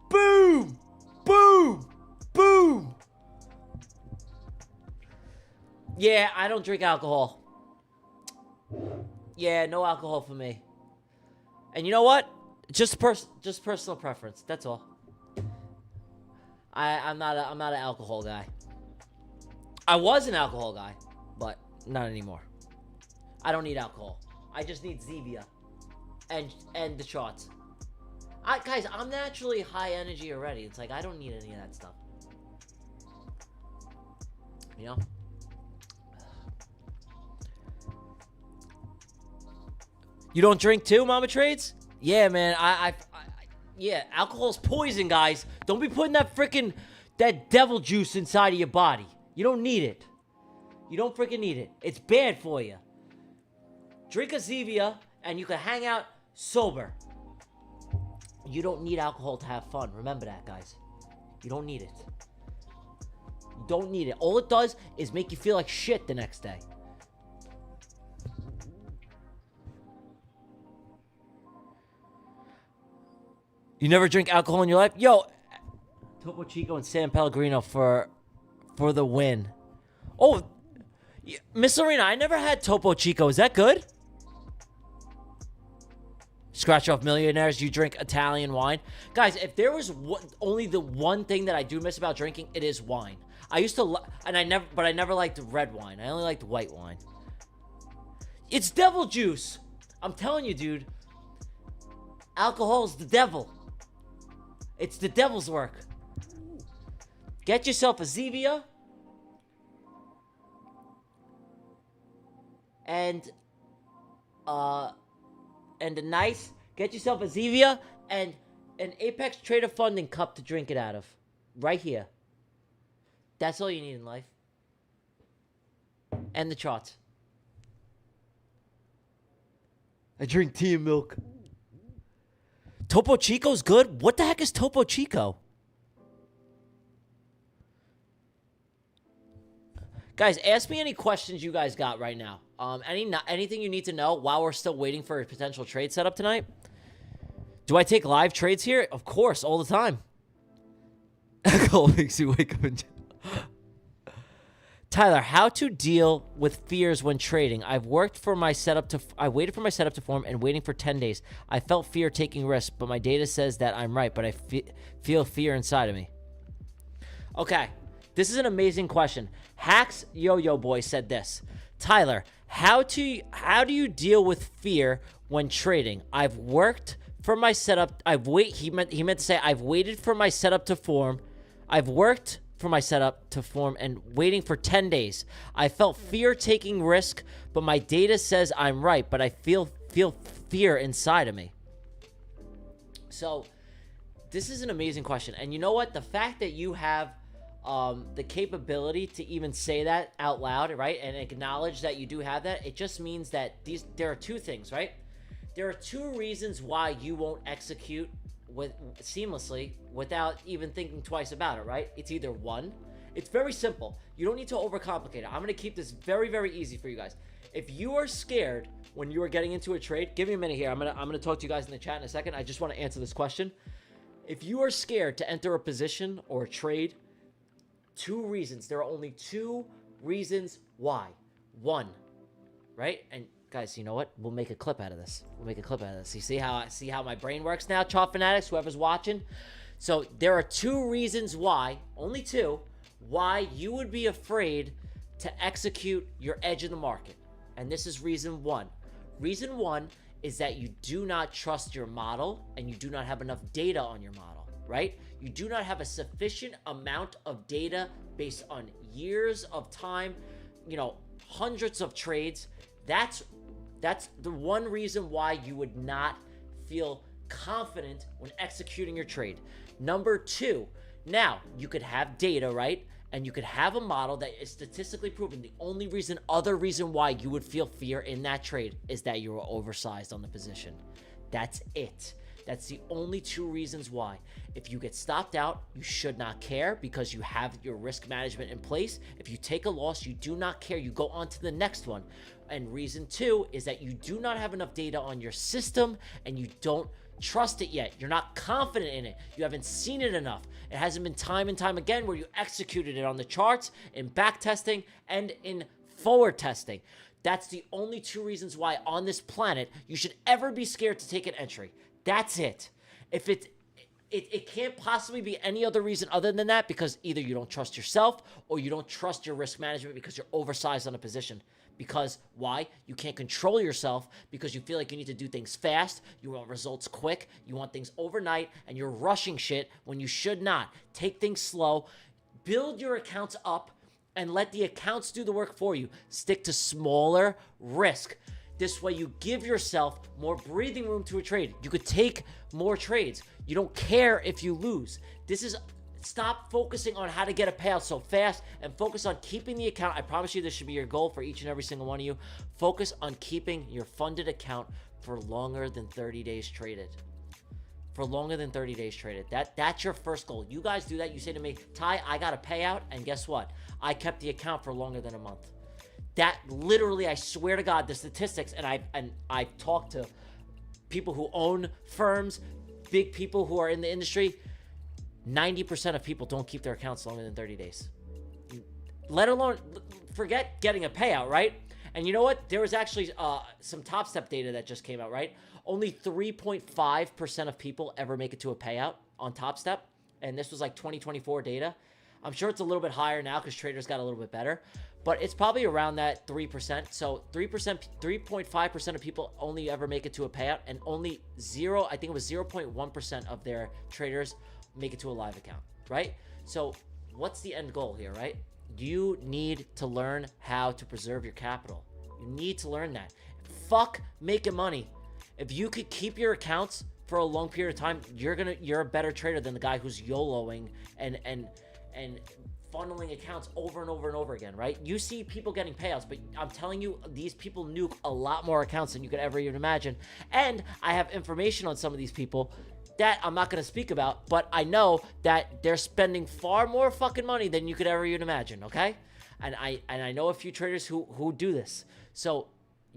Boom! Boom! Boom! Yeah, I don't drink alcohol. Yeah, no alcohol for me. And you know what? Just personal preference. That's all. I'm not an alcohol guy. I was an alcohol guy, but not anymore. I don't need alcohol. I just need Zevia and the shots. Guys, I'm naturally high energy already. It's like I don't need any of that stuff. You know? You don't drink too, Mama Trades? Yeah, man. Yeah, alcohol's poison, guys. Don't be putting that devil juice inside of your body. You don't need it. You don't freaking need it. It's bad for you. Drink a Zevia, and you can hang out sober. You don't need alcohol to have fun. Remember that, guys. You don't need it. You don't need it. All it does is make you feel like shit the next day. You never drink alcohol in your life? Yo, Topo Chico and San Pellegrino for the win. Oh, Miss Lorena, I never had Topo Chico. Is that good? Scratch off millionaires, you drink Italian wine. Guys, if there was only the one thing that I do miss about drinking, it is wine. I used to, but I never liked red wine. I only liked white wine. It's devil juice. I'm telling you, dude. Alcohol's the devil. It's the devil's work. Get yourself a Zevia. And get yourself a Zevia and an Apex Trader Funding cup to drink it out of. Right here. That's all you need in life. And the charts. I drink tea and milk. Topo Chico's good? What the heck is Topo Chico? Guys, ask me any questions you guys got right now. Anything you need to know while we're still waiting for a potential trade setup tonight? Do I take live trades here? Of course, all the time. Alcohol makes you wake up and... Tyler, how to deal with fears when trading? I waited for my setup to form and waiting for 10 days. I felt fear taking risks, but my data says that I'm right, but I feel fear inside of me. Okay, this is an amazing question. Hacks Yo-Yo Boy said this. Tyler, how do you deal with fear when trading? I've worked for my setup. He meant to say I've waited for my setup to form. I've worked for my setup to form and waiting for 10 days. I felt fear taking risk, but my data says I'm right, but I feel fear inside of me. So this is an amazing question. And you know what? The fact that you have the capability to even say that out loud, right? And acknowledge that you do have that, it just means that there are two things, right? There are two reasons why you won't execute seamlessly without even thinking twice about it, right? It's either one, It's very simple. You don't need to overcomplicate it. I'm going to keep this very, very easy for you guys. If you are scared when you are getting into a trade, give me a minute here. I'm gonna talk to you guys in the chat in a second. I just want to answer this question. If you are scared to enter a position or a trade, 2 reasons. There are only 2 reasons why. 1, right? And guys, you know what? We'll make a clip out of this. You see how my brain works now, ChartFanatics, whoever's watching? So there are 2 reasons why, only 2, why you would be afraid to execute your edge in the market. And this is reason 1. Reason 1 is that you do not trust your model and you do not have enough data on your model, right? You do not have a sufficient amount of data based on years of time, hundreds of trades. That's the one reason why you would not feel confident when executing your trade. Number 2, now you could have data, right? And you could have a model that is statistically proven. The only other reason why you would feel fear in that trade is that you were oversized on the position. That's it. That's the only 2 reasons why. If you get stopped out, you should not care because you have your risk management in place. If you take a loss, you do not care. You go on to the next one. And reason 2 is that you do not have enough data on your system and you don't trust it yet. You're not confident in it. You haven't seen it enough. It hasn't been time and time again where you executed it on the charts, in back testing, and in forward testing. That's the only 2 reasons why on this planet you should ever be scared to take an entry. That's it. If it can't possibly be any other reason other than that, because either you don't trust yourself or you don't trust your risk management because you're oversized on a position. Because why? You can't control yourself because you feel like you need to do things fast, you want results quick, you want things overnight, and you're rushing shit when you should not. Take things slow, build your accounts up, and let the accounts do the work for you. Stick to smaller risk. This way you give yourself more breathing room to a trade. You could take more trades. You don't care if you lose. Stop focusing on how to get a payout so fast and focus on keeping the account. I promise you this should be your goal for each and every single one of you. Focus on keeping your funded account for longer than 30 days traded. For longer than 30 days traded. That's your first goal. You guys do that. You say to me, Ty, I got a payout, and guess what? I kept the account for longer than a month. That literally, I swear to God, the statistics, and I've talked to people who own firms, big people who are in the industry. 90% of people don't keep their accounts longer than 30 days. Let alone, forget getting a payout, right? And you know what? There was actually some Top Step data that just came out, right? Only 3.5% of people ever make it to a payout on Top Step. And this was like 2024 data. I'm sure it's a little bit higher now because traders got a little bit better. But it's probably around that 3%. So 3.5% of people only ever make it to a payout. And only I think it was 0.1% of their traders make it to a live account, right? So what's the end goal here, right? You need to learn how to preserve your capital. You need to learn that. Fuck making money. If you could keep your accounts for a long period of time, you're a better trader than the guy who's YOLOing and funneling accounts over and over and over again, right? You see people getting payouts, but I'm telling you, these people nuke a lot more accounts than you could ever even imagine. And I have information on some of these people that I'm not going to speak about, but I know that they're spending far more fucking money than you could ever even imagine, okay? And I know a few traders who do this. So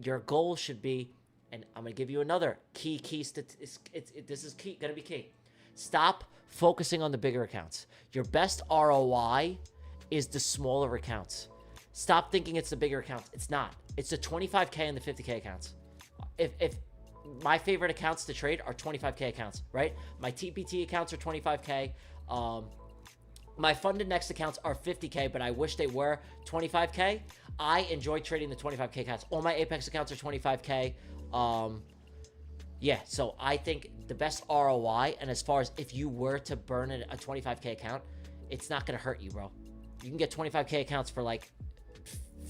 your goal should be, and I'm going to give you another key this is key, going to be key. Stop focusing on the bigger accounts. Your best ROI is the smaller accounts. Stop thinking it's the bigger accounts. It's not. It's the 25K and the 50K accounts. If my favorite accounts to trade are 25K accounts, right? My TPT accounts are 25K. My funded next accounts are 50K, but I wish they were 25K. I enjoy trading the 25K accounts. All my Apex accounts are 25K. Yeah, so I think the best ROI, and as far as if you were to burn a 25K account, it's not going to hurt you, bro. You can get 25K accounts for like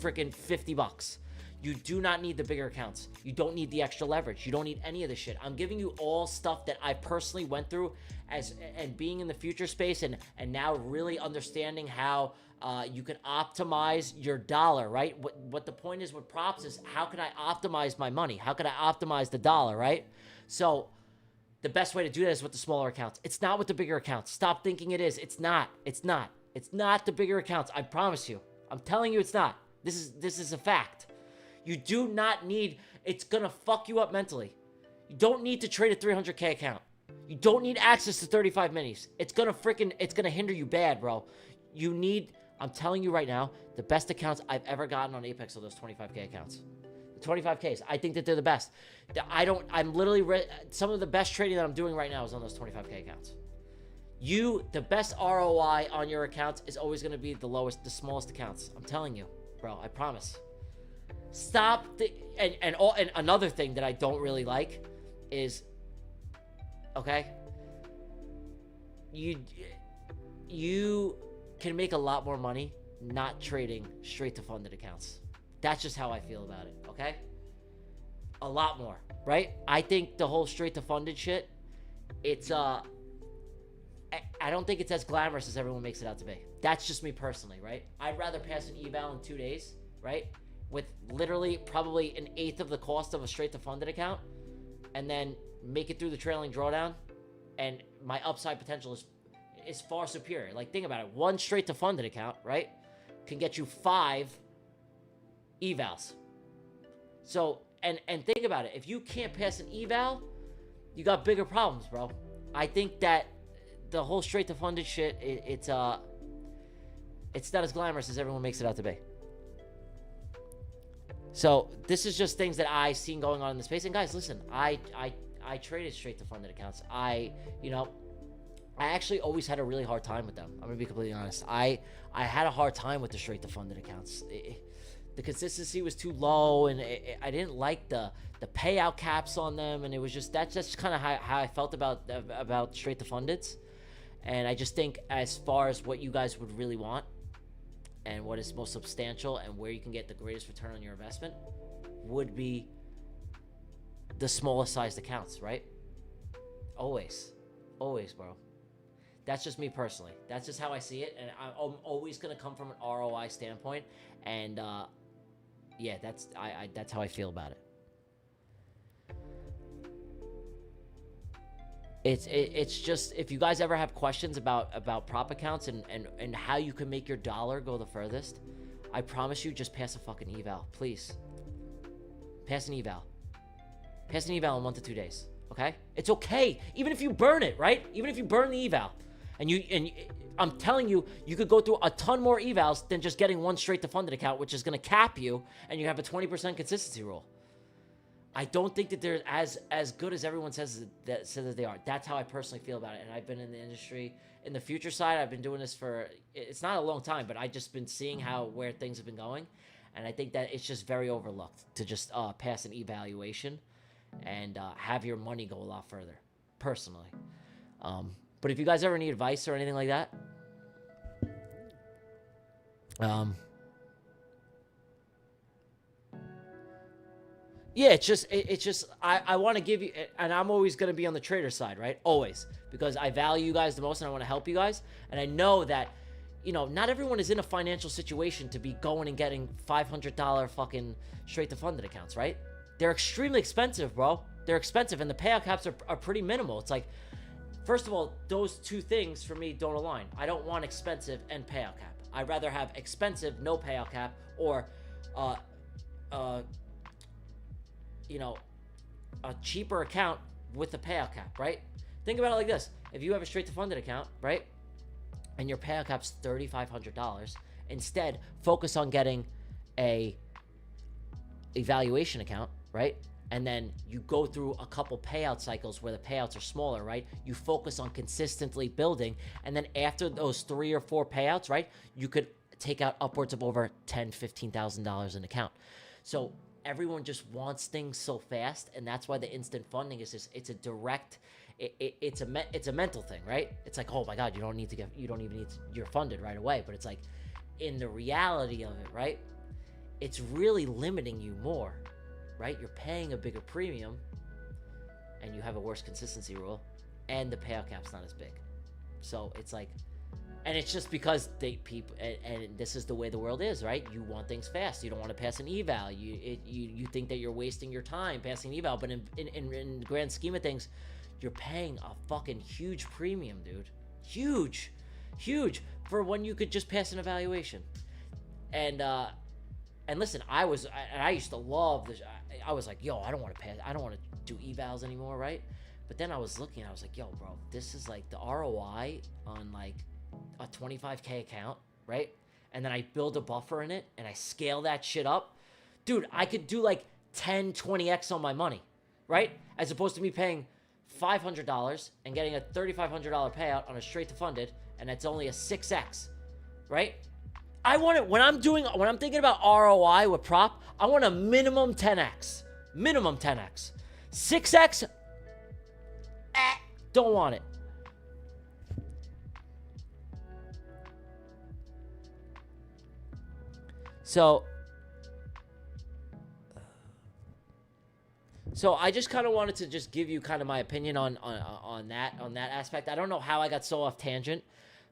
freaking $50. You do not need the bigger accounts. You don't need the extra leverage. You don't need any of this shit. I'm giving you all stuff that I personally went through and being in the future space and now really understanding how you can optimize your dollar, right? What the point is with props is how can I optimize my money? How can I optimize the dollar, right? So the best way to do that is with the smaller accounts. It's not with the bigger accounts. Stop thinking it is. It's not. It's not. It's not the bigger accounts. I promise you. I'm telling you it's not. This is a fact. You do not need, it's going to fuck you up mentally. You don't need to trade a 300K account. You don't need access to 35 minis. It's going to hinder you bad, bro. You need, I'm telling you right now, the best accounts I've ever gotten on Apex are those 25K accounts. The 25Ks. I think that they're the best. I'm literally, some of the best trading that I'm doing right now is on those 25K accounts. The best ROI on your accounts is always going to be the smallest accounts. I'm telling you, bro. I promise. Stop and another thing that I don't really like is, okay, you can make a lot more money not trading straight to funded accounts. That's just how I feel about it, okay? A lot more, right? I think the whole straight to funded shit, it's I don't think it's as glamorous as everyone makes it out to be. That's just me personally, right? I'd rather pass an eval in 2 days, right? With literally probably 1/8 of the cost of a straight to funded account, and then make it through the trailing drawdown, and my upside potential is far superior. Like, think about it. One straight to funded account, right, can get you 5 evals. So, and think about it. If you can't pass an eval, you got bigger problems, bro. I think that the whole straight to funded shit, it's not as glamorous as everyone makes it out to be. So this is just things that I seen going on in the space. And guys, listen, I traded straight to funded accounts. I actually always had a really hard time with them. I'm gonna be completely honest. I had a hard time with the straight to funded accounts. The consistency was too low, and I didn't like the payout caps on them, and it was that's just kind of how I felt about straight to fundeds. And I just think, as far as what you guys would really want and what is most substantial and where you can get the greatest return on your investment, would be the smallest sized accounts, right? Always, bro. That's just me personally. That's just how I see it, and I'm always gonna come from an ROI standpoint. And yeah, that's how I feel about it. It's just, if you guys ever have questions about prop accounts and how you can make your dollar go the furthest, I promise you, just pass a fucking eval, please. Pass an eval. Pass an eval in 1 to 2 days, okay? It's okay, even if you burn it, right? Even if you burn the eval, and I'm telling you, you could go through a ton more evals than just getting one straight to funded account, which is gonna cap you, and you have a 20% consistency rule. I don't think that they're as good as everyone says that they are. That's how I personally feel about it. And I've been in the industry, in the future side, I've been doing this for, it's not a long time, but I've just been seeing where things have been going. And I think that it's just very overlooked to just pass an evaluation and have your money go a lot further, personally. But if you guys ever need advice or anything like that, yeah, it's just I want to give you, and I'm always going to be on the trader side, right? Always, because I value you guys the most and I want to help you guys. And I know that, not everyone is in a financial situation to be going and getting $500 fucking straight to funded accounts, right? They're extremely expensive, bro. They're expensive, and the payout caps are pretty minimal. It's like, first of all, those two things for me don't align. I don't want expensive and payout cap. I'd rather have expensive, no payout cap, or a cheaper account with a payout cap, right? Think about it like this. If you have a straight to funded account, right, and your payout cap's $3,500, instead focus on getting a evaluation account, right? And then you go through a couple payout cycles where the payouts are smaller, right? You focus on consistently building, and then after those 3 or 4 payouts, right, you could take out upwards of over $10,000, $15,000 an account. So everyone just wants things so fast, and that's why the instant funding is just, it's a direct, it's a mental thing, right? It's like, oh my God, you don't even need to, you're funded right away. But it's like, in the reality of it, right, it's really limiting you more, right? You're paying a bigger premium, and you have a worse consistency rule, and the payout cap's not as big. So it's like, and it's just because people, and this is the way the world is, right? You want things fast. You don't want to pass an eval. You think that you're wasting your time passing an eval, but in the grand scheme of things, you're paying a fucking huge premium, dude. Huge. for when you could just pass an evaluation. And listen, I used to love this. I was like, yo, I don't want to pass. I don't want to do evals anymore, right? But then I was looking, I was like, yo, bro, this is like the ROI on like a 25K account, right? And then I build a buffer in it and I scale that shit up. Dude, I could do like 10, 20x on my money, right? As opposed to me paying $500 and getting a $3,500 payout on a straight to funded, and it's only a 6x, right? I want it when I'm thinking about ROI with prop, I want a minimum 10x. Minimum 10x. 6x, don't want it. So I just kind of wanted to just give you kind of my opinion on that aspect. I don't know how I got so off tangent,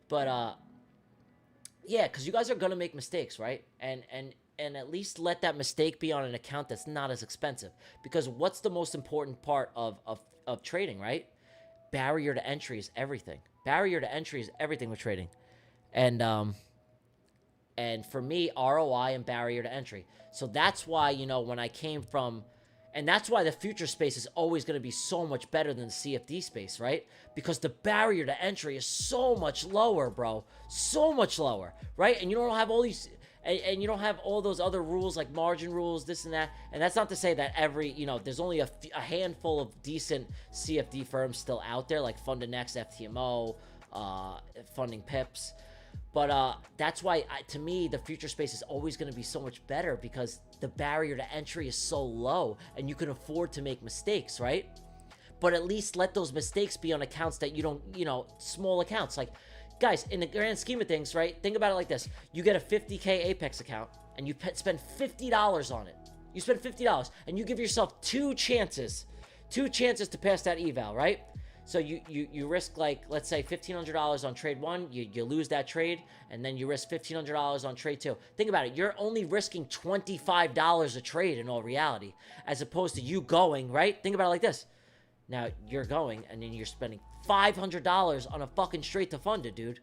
but yeah, because you guys are gonna make mistakes, right? And at least let that mistake be on an account that's not as expensive. Because what's the most important part of trading, right? Barrier to entry is everything. Barrier to entry is everything with trading, and for me, ROI and barrier to entry. So that's why, you know, when I came from, and that's why the future space is always going to be so much better than the CFD space, right? Because the barrier to entry is so much lower, bro. So much lower, right? And you don't have all these, and you don't have all those other rules like margin rules, this and that. And that's not to say that there's only a handful of decent CFD firms still out there, like Fanatics, FTMO, Funding Pips. But that's why, to me, the future space is always going to be so much better because the barrier to entry is so low and you can afford to make mistakes, right? But at least let those mistakes be on accounts that you don't, small accounts. Like, guys, in the grand scheme of things, right? Think about it like this. You get a 50K Apex account and you spend $50 on it. You spend $50 and you give yourself two chances to pass that eval, right? So you risk, like, let's say $1,500 on trade one, you lose that trade, and then you risk $1,500 on trade two. Think about it. You're only risking $25 a trade in all reality, as opposed to you going, right? Think about it like this. Now, you're going, and then you're spending $500 on a fucking straight to funded, dude.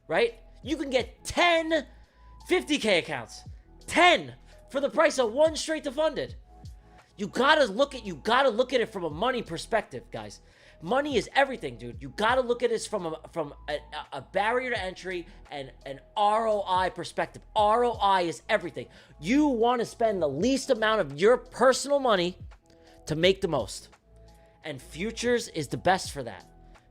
Right? You can get 10 50K accounts. 10 for the price of one straight to funded. You gotta look at it from a money perspective, guys. Money is everything, dude. You gotta look at this from a barrier to entry and an ROI perspective. ROI is everything. You want to spend the least amount of your personal money to make the most. And futures is the best for that.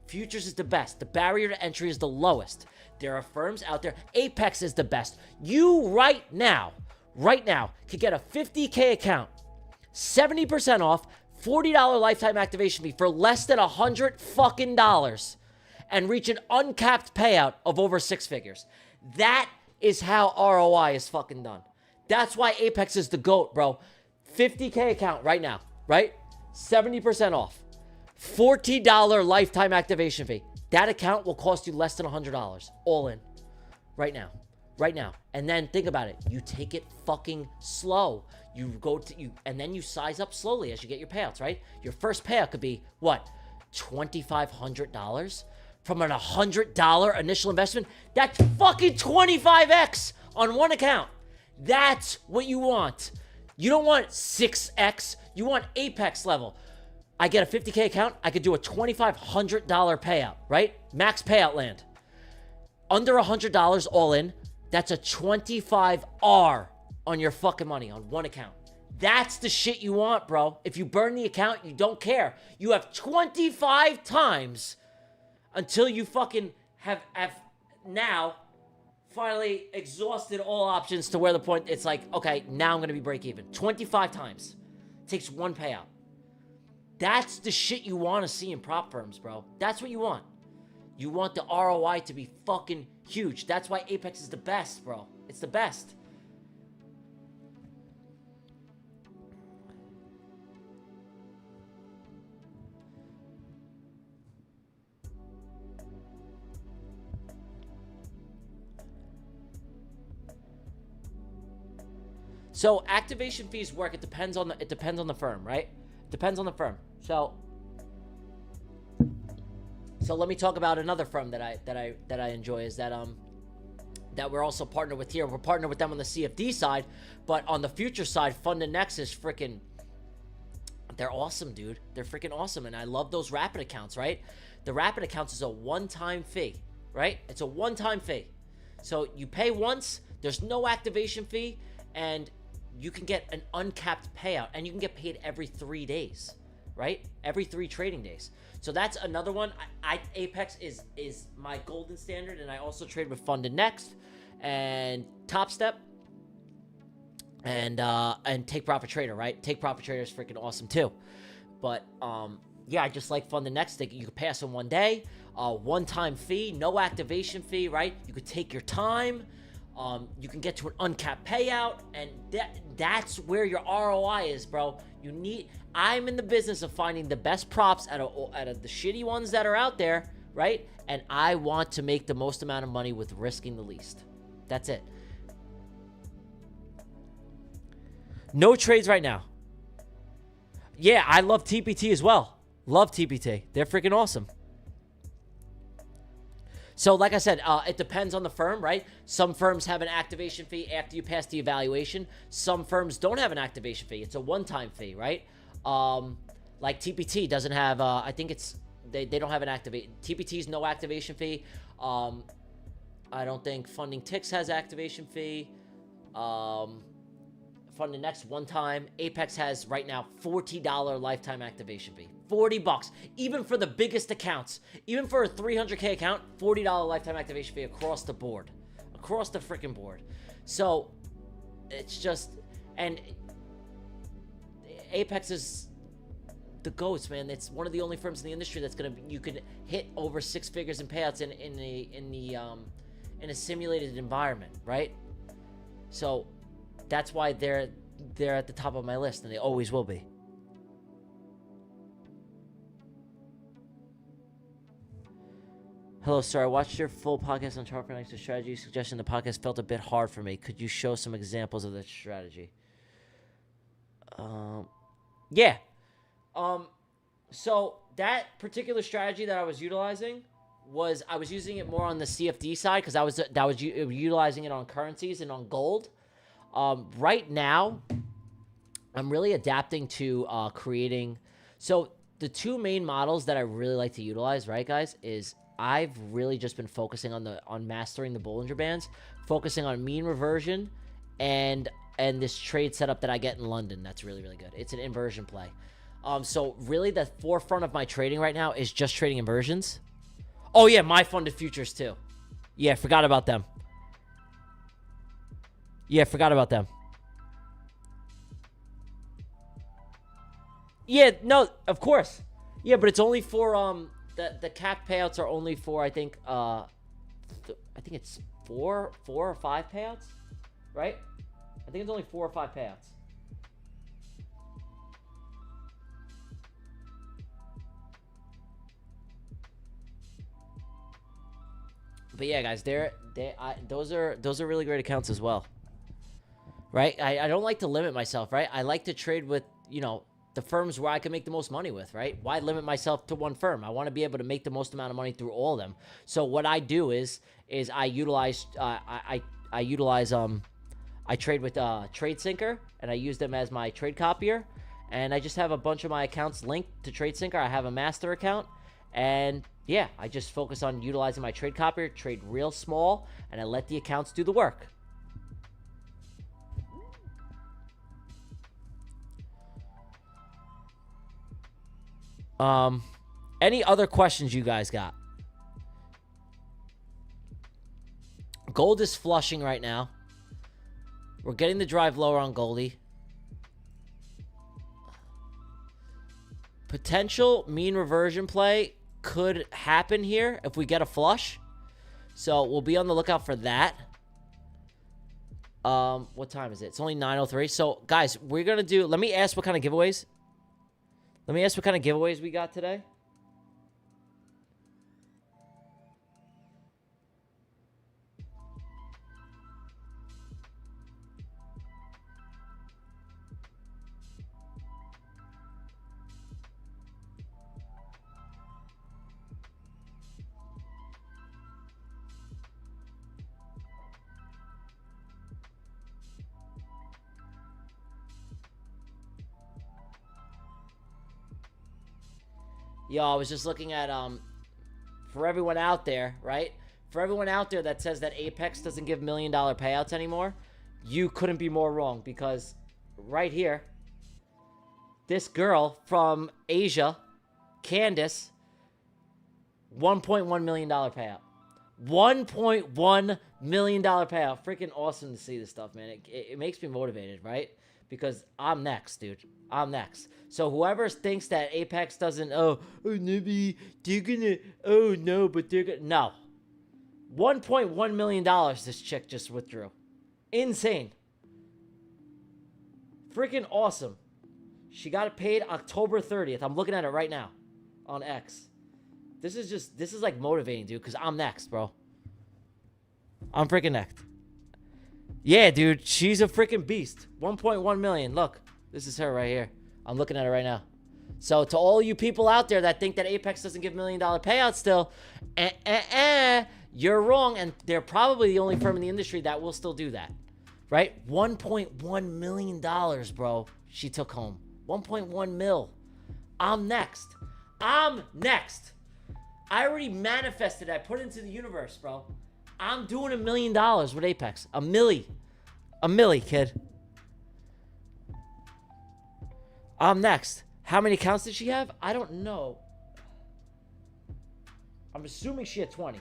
Futures is the best. The barrier to entry is the lowest. There are firms out there. Apex is the best. You right now, could get a 50K account, 70% off, $40 lifetime activation fee for less than $100 fucking dollars and reach an uncapped payout of over 6 figures. That is how ROI is fucking done. That's why Apex is the GOAT, bro. 50K account right now, right? 70% off. $40 lifetime activation fee. That account will cost you less than $100 all in right now. Right now. And then think about it. You take it fucking slow. And then you size up slowly as you get your payouts, right? Your first payout could be what? $2,500 from an $100 initial investment? That's fucking 25x on one account. That's what you want. You don't want 6x. You want Apex level. I get a 50K account. I could do a $2,500 payout, right? Max payout land. Under $100 all in. That's a 25R on your fucking money on one account. That's the shit you want, bro. If you burn the account, you don't care. You have 25 times until you fucking have now finally exhausted all options to where the point it's like, okay, now I'm going to be break even. 25 times. Takes one payout. That's the shit you want to see in prop firms, bro. That's what you want. You want the ROI to be fucking huge. That's why Apex is the best, bro. It's the best. So activation fees work. It depends on the firm, right? It depends on the firm. So let me talk about another firm that I enjoy. Is that that we're also partnered with here. We're partnered with them on the CFD side, but on the future side, Fanatics is freaking, they're awesome, dude. They're freaking awesome, and I love those Rapid accounts, right? The Rapid accounts is a one-time fee, right? It's a one-time fee. So you pay once, there's no activation fee, and you can get an uncapped payout, and you can get paid every 3 days, right? Every 3 trading days. So that's another one. Apex is my golden standard, and I also trade with Funded Next and Top Step and Take Profit Trader, right? Take Profit Trader is freaking awesome too. But yeah, I just like Funded Next. You could pass in 1 day, one-time fee, no activation fee, right? You could take your time. You can get to an uncapped payout, and that's where your ROI is, bro. I'm in the business of finding the best props out of the shitty ones that are out there, right? And I want to make the most amount of money with risking the least. That's it. No trades right now. Yeah, I love TPT as well. Love TPT. They're freaking awesome. So like I said, it depends on the firm, right? Some firms have an activation fee after you pass the evaluation. Some firms don't have an activation fee. It's a one-time fee, right? Like TPT doesn't have, I think they don't have an activation. TPT's no activation fee. I don't think Funding Ticks has activation fee. Funding Next one time. Apex has right now $40 lifetime activation fee. $40, even for the biggest accounts, even for a 300K account, $40 lifetime activation fee across the board, across the freaking board. So it's just, and Apex is the GOATs, man. It's one of the only firms in the industry that's you could hit over 6 figures in payouts in a simulated environment, right? So that's why they're at the top of my list, and they always will be. Hello, sir. I watched your full podcast on ChartFanatics. The strategy suggestion in the podcast felt a bit hard for me. Could you show some examples of that strategy? Yeah. So that particular strategy that I was utilizing I was using it more on the CFD side because I was utilizing it on currencies and on gold. Right now, I'm really adapting to creating. So the 2 main models that I really like to utilize, right, guys, is I've really just been focusing on mastering the Bollinger Bands, focusing on mean reversion, and this trade setup that I get in London. That's really, really good. It's an inversion play. So really the forefront of my trading right now is just trading inversions. Oh yeah, my funded futures too. Yeah, forgot about them. Yeah, forgot about them. Yeah, no, of course. Yeah, but it's only for the cap payouts are only for I think it's four or 5 payouts, right? I think it's only 4 or 5 payouts. But yeah, guys, those are really great accounts as well, right? I don't like to limit myself, right? I like to trade with the firms where I can make the most money with, right? Why limit myself to one firm? I want to be able to make the most amount of money through all of them. So what I do is I utilize I trade with TradeSyncer, and I use them as my trade copier, and I just have a bunch of my accounts linked to TradeSyncer. I have a master account, and yeah, I just focus on utilizing my trade copier, trade real small, and I let the accounts do the work. Any other questions you guys got? Gold is flushing right now. We're getting the drive lower on Goldie. Potential mean reversion play could happen here if we get a flush. So we'll be on the lookout for that. What time is it? It's only 9:03. So guys, we're going to do, let me ask what kind of giveaways. Let me ask what kind of giveaways we got today. Yo, I was just looking at for everyone out there, right? For everyone out there that says that Apex doesn't give $1 million payouts anymore, you couldn't be more wrong, because right here, this girl from Asia, Candace, $1.1 million payout. $1.1 million payout. Freaking awesome to see this stuff, man. It makes me motivated, right? Because I'm next, dude. I'm next. So whoever thinks that Apex doesn't, maybe they're gonna, no, but they're gonna, no. $1.1 million this chick just withdrew. Insane. Freaking awesome. She got it paid October 30th. I'm looking at it right now on X. This is like motivating, dude, because I'm next, bro. I'm freaking next. Yeah, dude, she's a freaking beast. 1.1 million. Look, this is her right here. I'm looking at it right now. So to all you people out there that think that Apex doesn't give $1 million payouts still, you're wrong, and they're probably the only firm in the industry that will still do that, right? $1.1 million, bro, she took home. 1.1 mil. I'm next. I'm next. I already manifested it. I put it into the universe, bro. I'm doing $1 million with Apex. A milli, kid. I'm next. How many accounts did she have? I don't know. I'm assuming she had 20.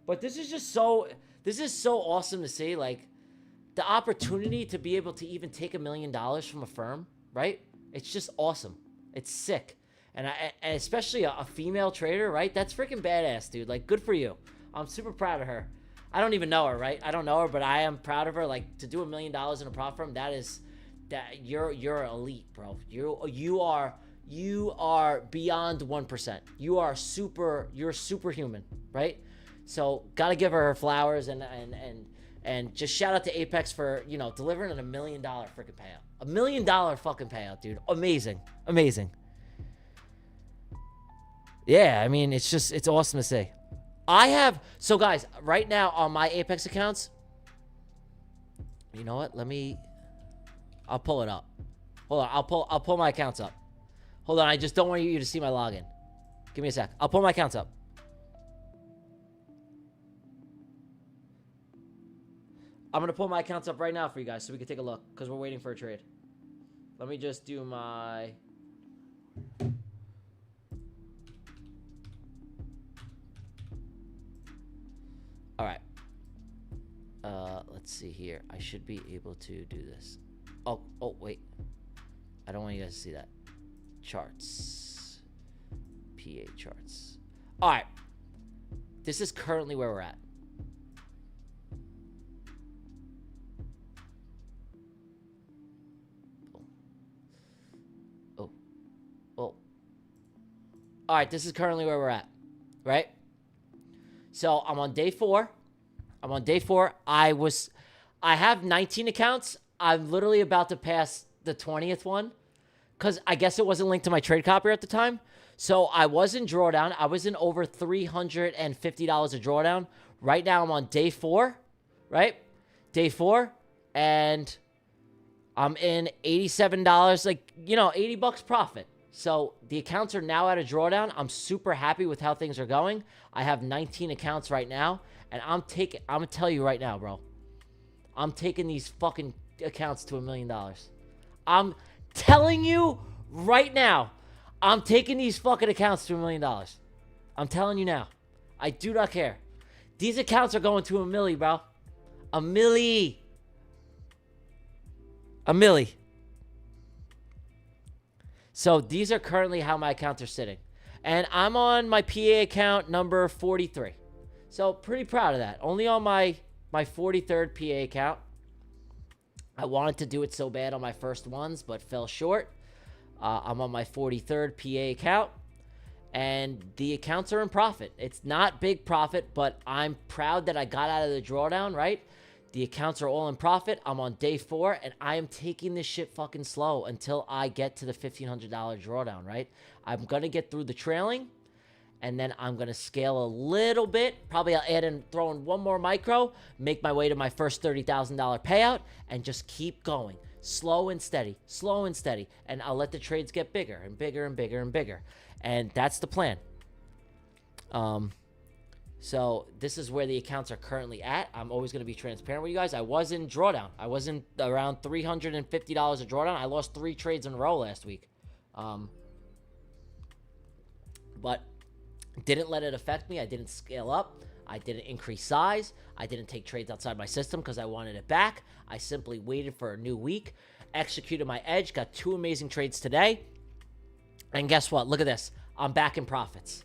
But this is so awesome to see. Like, the opportunity to be able to even take $1 million from a firm, right? It's just awesome. It's sick. And especially a female trader, right? That's freaking badass, dude. Like, good for you. I'm super proud of her. I don't even know her, right? I don't know her, but I am proud of her. Like, to do $1 million in a prop firm, you're elite, bro. You are beyond 1%. You're superhuman, right? So gotta give her flowers, and just shout out to Apex for, delivering a $1 million freaking payout. $1 million fucking payout, dude. Amazing. Yeah, I mean, it's awesome to see. So guys, right now on my Apex accounts, you know what? I'll pull it up. Hold on, I'll pull my accounts up. Hold on, I just don't want you to see my login. Give me a sec. I'll pull my accounts up. I'm going to pull my accounts up right now for you guys so we can take a look, because we're waiting for a trade. Let me just do my... All right. Let's see here. I should be able to do this. Oh, wait. I don't want you guys to see that. Charts. PA charts. All right. This is currently where we're at. All right, this is currently where we're at, right? So I'm on day 4. I have 19 accounts. I'm literally about to pass the 20th one, because I guess it wasn't linked to my trade copier at the time. So I was in drawdown. I was in over $350 a drawdown. Right now I'm on day 4, right? Day 4, and I'm in $87, like, $80 profit. So the accounts are now at a drawdown. I'm super happy with how things are going. I have 19 accounts right now, and I'm gonna tell you right now, bro. I'm taking these fucking accounts to $1 million. I'm telling you right now, I'm taking these fucking accounts to $1 million. I'm telling you now. I do not care. These accounts are going to $1 million, bro. $1 million. $1 million. So these are currently how my accounts are sitting. And I'm on my PA account number 43. So pretty proud of that. Only on my 43rd PA account. I wanted to do it so bad on my first ones, but fell short. I'm on my 43rd PA account. And the accounts are in profit. It's not big profit, but I'm proud that I got out of the drawdown, right? The accounts are all in profit. I'm on day 4, and I am taking this shit fucking slow until I get to the $1,500 drawdown, right? I'm going to get through the trailing, and then I'm going to scale a little bit. Probably I'll throw in one more micro, make my way to my first $30,000 payout, and just keep going. slow and steady, and I'll let the trades get bigger and bigger and bigger and bigger, and that's the plan. So this is where the accounts are currently at. I'm always going to be transparent with you guys. I was in drawdown. I was in around $350 a drawdown. I lost 3 trades in a row last week, but didn't let it affect me. I didn't scale up. I didn't increase size. I didn't take trades outside my system because I wanted it back. I simply waited for a new week, executed my edge, got 2 amazing trades today. And guess what? Look at this. I'm back in profits.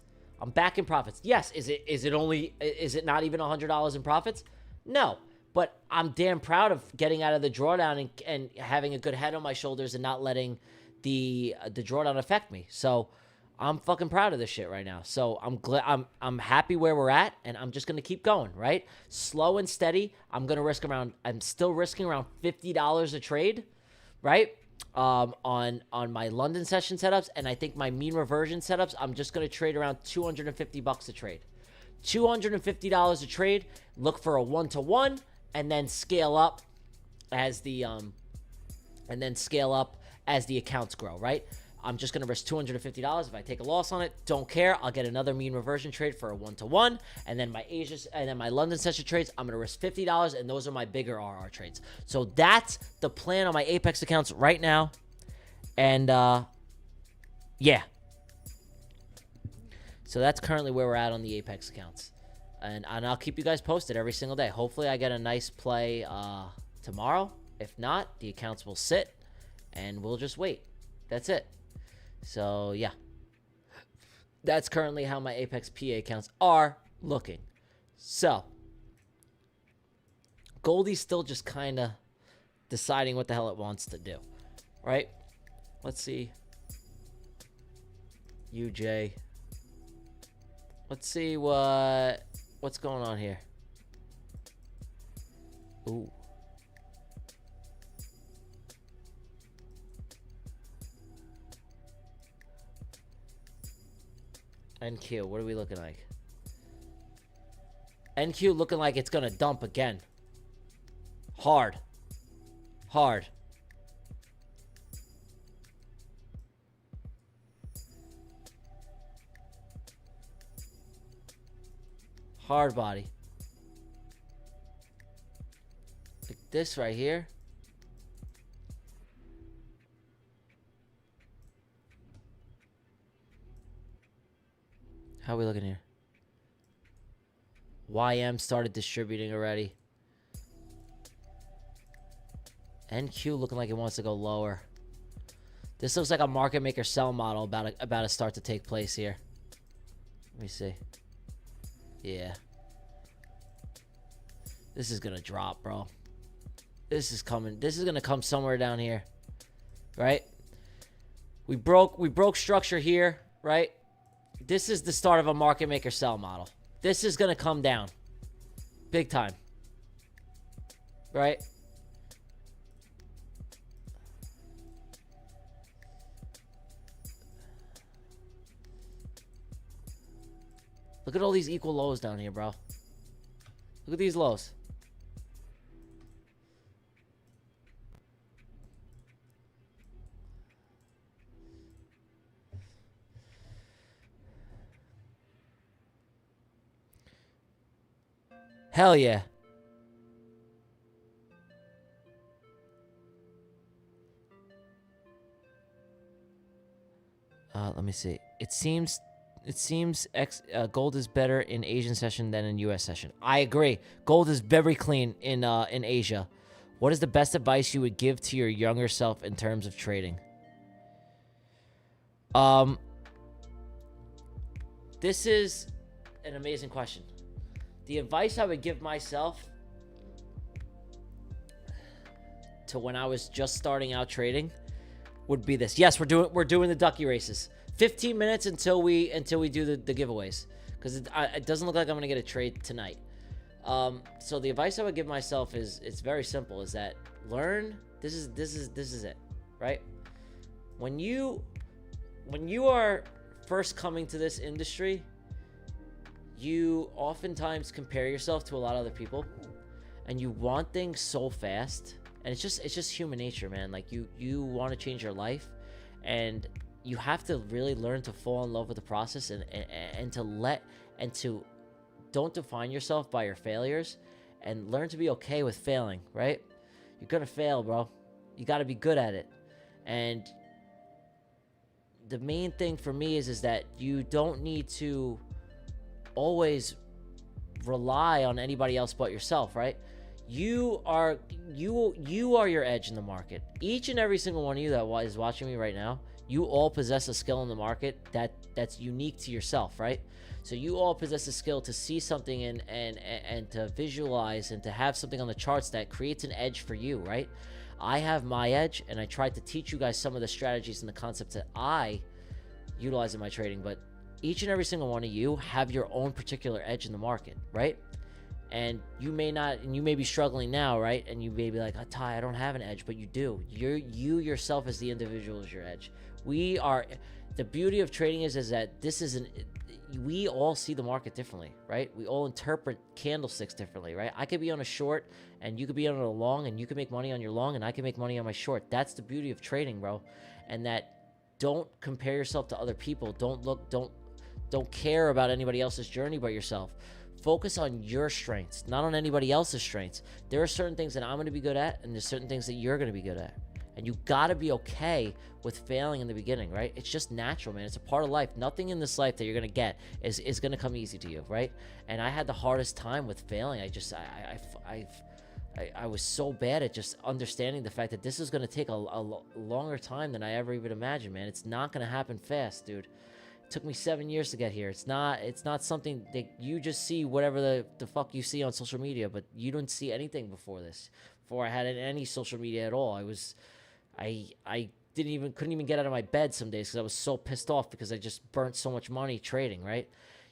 Yes, is it not even $100 in profits? No, but I'm damn proud of getting out of the drawdown and having a good head on my shoulders and not letting the drawdown affect me. So I'm fucking proud of this shit right now. So I'm glad I'm happy where we're at, and I'm just gonna keep going, right? Slow and steady. I'm still risking around $50 a trade, right? On my London session setups, and I think my mean reversion setups, I'm just gonna trade around $250 a trade. $250 a trade. Look for a 1-to-1, and then scale up as the accounts grow, right? I'm just going to risk $250. If I take a loss on it, don't care. I'll get another mean reversion trade for a 1-to-1. And then my London session trades, I'm going to risk $50, and those are my bigger RR trades. So that's the plan on my Apex accounts right now. And, yeah. So that's currently where we're at on the Apex accounts. And I'll keep you guys posted every single day. Hopefully I get a nice play tomorrow. If not, the accounts will sit, and we'll just wait. That's it. So, yeah. That's currently how my Apex PA accounts are looking. So, Goldie's still just kind of deciding what the hell it wants to do. Right? Let's see. UJ. Let's see what's going on here. Ooh. NQ, what are we looking like? NQ looking like it's gonna dump again. Hard. Hard body. Like this right here. How are we looking here? YM started distributing already. NQ looking like it wants to go lower. This looks like a market maker sell model about to start to take place here. Let me see. Yeah. This is gonna drop, bro. This is coming. This is gonna come somewhere down here. Right? We broke structure here, right? This is the start of a market maker sell model. This is going to come down. Big time. Right? Look at all these equal lows down here, bro. Look at these lows. Hell yeah. Let me see. It seems gold is better in Asian session than in US session. I agree. Gold is very clean in Asia. What is the best advice you would give to your younger self in terms of trading? This is an amazing question. The advice I would give myself to when I was just starting out trading would be this. Yes, we're doing the ducky races. 15 minutes until we do the giveaways, because it doesn't look like I'm gonna get a trade tonight. So the advice I would give myself is, it's very simple. Is that learn. This is it, right? When you are first coming to this industry, you oftentimes compare yourself to a lot of other people, and you want things so fast, And it's just human nature, man. Like you want to change your life, and you have to really learn to fall in love with the process, and to don't define yourself by your failures, and learn to be okay with failing, right? You're gonna fail, bro. You got to be good at it. And the main thing for me is that you don't need to always rely on anybody else but yourself, right? You are your edge in the market. Each and every single one of you that is watching me right now, you all possess a skill in the market that's unique to yourself, right? So you all possess a skill to see something and to visualize and to have something on the charts that creates an edge for you, right? I have my edge, and I tried to teach you guys some of the strategies and the concepts that I utilize in my trading, but each and every single one of you have your own particular edge in the market, right? And you may not, and you may be struggling now, right? And you may be like, Ty, I don't have an edge, but you do. You yourself as the individual is your edge. The beauty of trading is that we all see the market differently, right? We all interpret candlesticks differently, right? I could be on a short, and you could be on a long, and you can make money on your long, and I can make money on my short. That's the beauty of trading, bro. And that, don't compare yourself to other people. Don't care about anybody else's journey but yourself. Focus on your strengths, not on anybody else's strengths. There are certain things that I'm going to be good at, and there's certain things that you're going to be good at. And you got to be okay with failing in the beginning, right? It's just natural, man. It's a part of life. Nothing in this life that you're going to get is going to come easy to you, right? And I had the hardest time with failing. I was so bad at just understanding the fact that this is going to take a longer time than I ever even imagined, man. It's not going to happen fast, dude. It took me 7 years to get here. It's not something that you just see whatever the fuck you see on social media, but you don't see anything before this. Before I had any social media at all, I couldn't even get out of my bed some days because I was so pissed off because I just burnt so much money trading, right?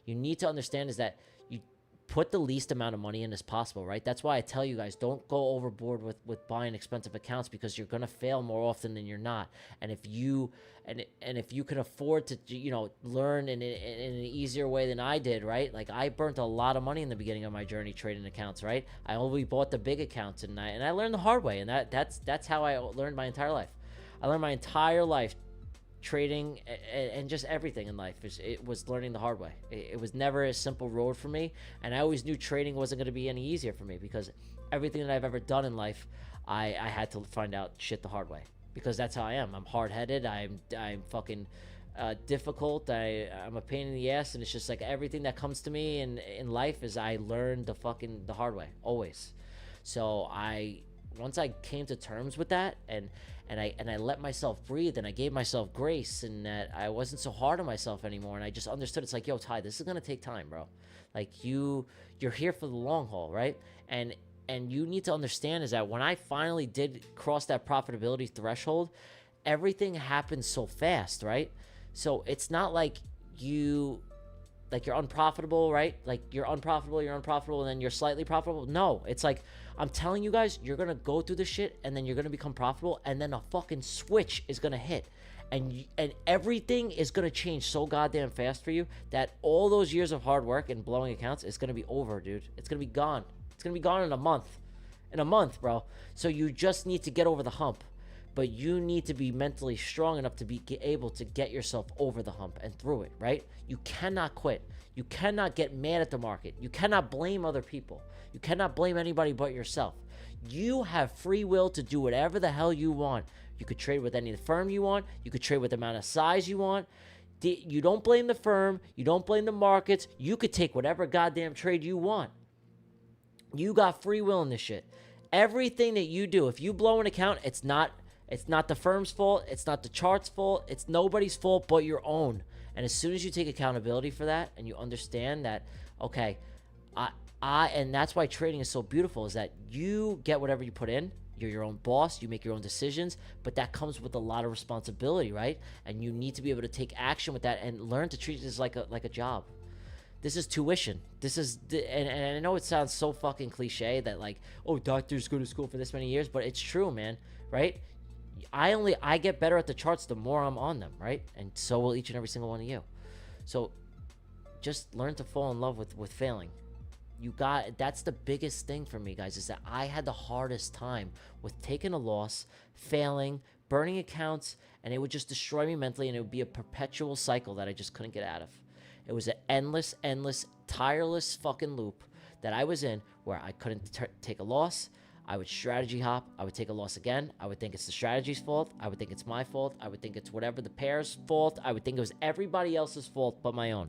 You need to understand is that you put the least amount of money in as possible, right? That's why I tell you guys, don't go overboard with buying expensive accounts, because you're going to fail more often than you're not. And if you can afford to, learn in an easier way than I did, right? Like, I burnt a lot of money in the beginning of my journey trading accounts, right? I only bought the big accounts, and I learned the hard way, and that's how I learned my entire life. I learned my entire life trading and just everything in life. It was learning the hard way. It was never a simple road for me, and I always knew trading wasn't going to be any easier for me, because everything that I've ever done in life, I had to find out shit the hard way, because that's how I am. I'm hard-headed. I'm fucking difficult. I'm a pain in the ass, and it's just like everything that comes to me in life is I learned the hard way, always. So once I came to terms with that, and I let myself breathe, and I gave myself grace, and that I wasn't so hard on myself anymore, and I just understood, it's like, yo, Ty, this is gonna take time, bro. Like, you're here for the long haul, right? And you need to understand is that when I finally did cross that profitability threshold, everything happened so fast, right? So it's not like you're unprofitable, right? Like, you're unprofitable, and then you're slightly profitable. No, it's like, I'm telling you guys, you're going to go through this shit, and then you're going to become profitable, and then a fucking switch is going to hit. And everything is going to change so goddamn fast for you that all those years of hard work and blowing accounts is going to be over, dude. It's going to be gone. It's going to be gone in a month. In a month, bro. So you just need to get over the hump. But you need to be mentally strong enough to be able to get yourself over the hump and through it, right? You cannot quit. You cannot get mad at the market. You cannot blame other people. You cannot blame anybody but yourself. You have free will to do whatever the hell you want. You could trade with any firm you want. You could trade with the amount of size you want. You don't blame the firm. You don't blame the markets. You could take whatever goddamn trade you want. You got free will in this shit. Everything that you do, if you blow an account, it's not the firm's fault. It's not the chart's fault. It's nobody's fault but your own. And as soon as you take accountability for that, and you understand that, okay, and that's why trading is so beautiful, is that you get whatever you put in. You're your own boss. You make your own decisions, but that comes with a lot of responsibility, right? And you need to be able to take action with that and learn to treat this like a job. This is tuition. And I know it sounds so fucking cliche that, like, oh, doctors go to school for this many years, but it's true, man, right? I get better at the charts the more I'm on them, right? And so will each and every single one of you. So just learn to fall in love with failing. That's the biggest thing for me, guys, is that I had the hardest time with taking a loss, failing, burning accounts, and it would just destroy me mentally, and it would be a perpetual cycle that I just couldn't get out of. It was an endless, tireless fucking loop that I was in, where I couldn't take a loss. I would strategy hop. I would take a loss again. I would think it's the strategy's fault. I would think it's my fault. I would think it's whatever the pair's fault. I would think it was everybody else's fault but my own.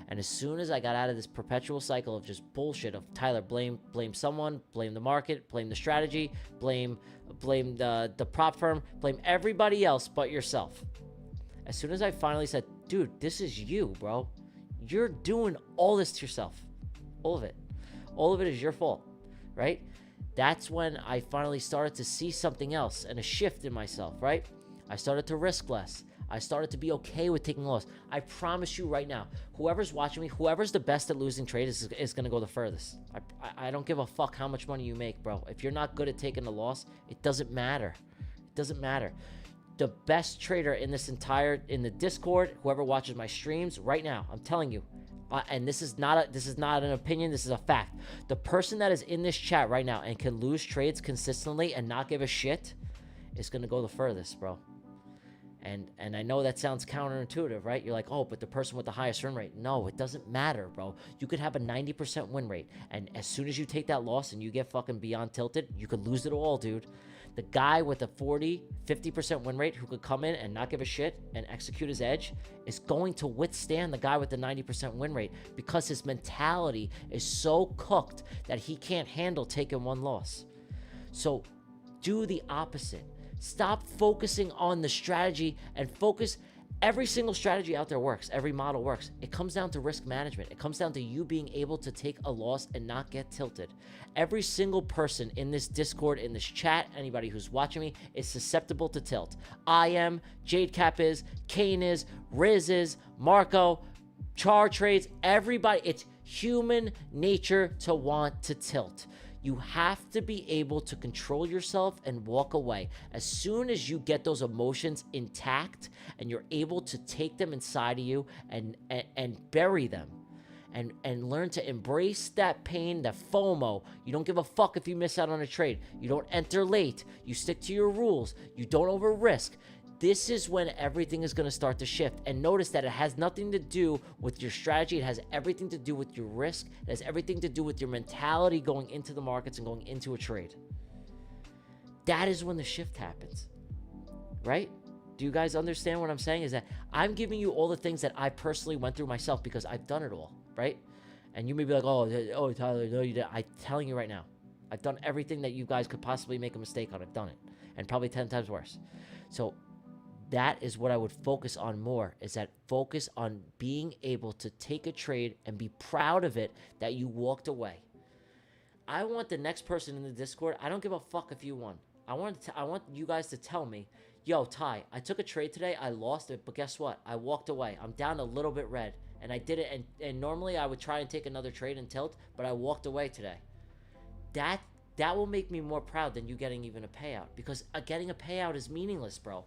And as soon as I got out of this perpetual cycle of just bullshit of Tyler, blame someone, blame the market, blame the strategy, blame the prop firm, blame everybody else but yourself. As soon as I finally said, dude, this is you, bro. You're doing all this to yourself. All of it. All of it is your fault, right? That's when I finally started to see something else and a shift in myself, right? I started to risk less. I started to be okay with taking loss. I promise you right now, whoever's watching me, whoever's the best at losing trades is going to go the furthest. I don't give a fuck how much money you make, bro. If you're not good at taking a loss, it doesn't matter. It doesn't matter. The best trader in the Discord, whoever watches my streams right now, I'm telling you, and this is not an opinion, this is a fact. The person that is in this chat right now and can lose trades consistently and not give a shit is going to go the furthest, bro. And I know that sounds counterintuitive, right? You're like, oh, but the person with the highest win rate. No, it doesn't matter, bro. You could have a 90% win rate, and as soon as you take that loss and you get fucking beyond tilted, you could lose it all, dude. The guy with a 50% win rate who could come in and not give a shit and execute his edge is going to withstand the guy with the 90% win rate because his mentality is so cooked that he can't handle taking one loss. So do the opposite. Stop focusing on the strategy and focus. Every single strategy out there works. Every model works. It comes down to risk management. It comes down to you being able to take a loss and not get tilted. Every single person in this Discord, in this chat, anybody who's watching me is susceptible to tilt. I am, Jade Cap is, Kane is, Riz is, Marco, Char Trades, everybody. It's human nature to want to tilt. You have to be able to control yourself and walk away. As soon as you get those emotions intact and you're able to take them inside of you and bury them and learn to embrace that pain, that FOMO. You don't give a fuck if you miss out on a trade. You don't enter late. You stick to your rules. You don't over risk. This is when everything is going to start to shift. And notice that it has nothing to do with your strategy. It has everything to do with your risk. It has everything to do with your mentality going into the markets and going into a trade. That is when the shift happens, right? Do you guys understand what I'm saying? Is that I'm giving you all the things that I personally went through myself because I've done it all, right? And you may be like, oh, Tyler, no, you didn't. I'm telling you right now, I've done everything that you guys could possibly make a mistake on. I've done it, and probably 10 times worse. So that is what I would focus on more, is that focus on being able to take a trade and be proud of it that you walked away. I want the next person in the Discord, I don't give a fuck if you won. I want you guys to tell me, yo, Ty, I took a trade today, I lost it, but guess what? I walked away. I'm down a little bit red, and I did it, and normally I would try and take another trade and tilt, but I walked away today. That will make me more proud than you getting even a payout, because getting a payout is meaningless, bro.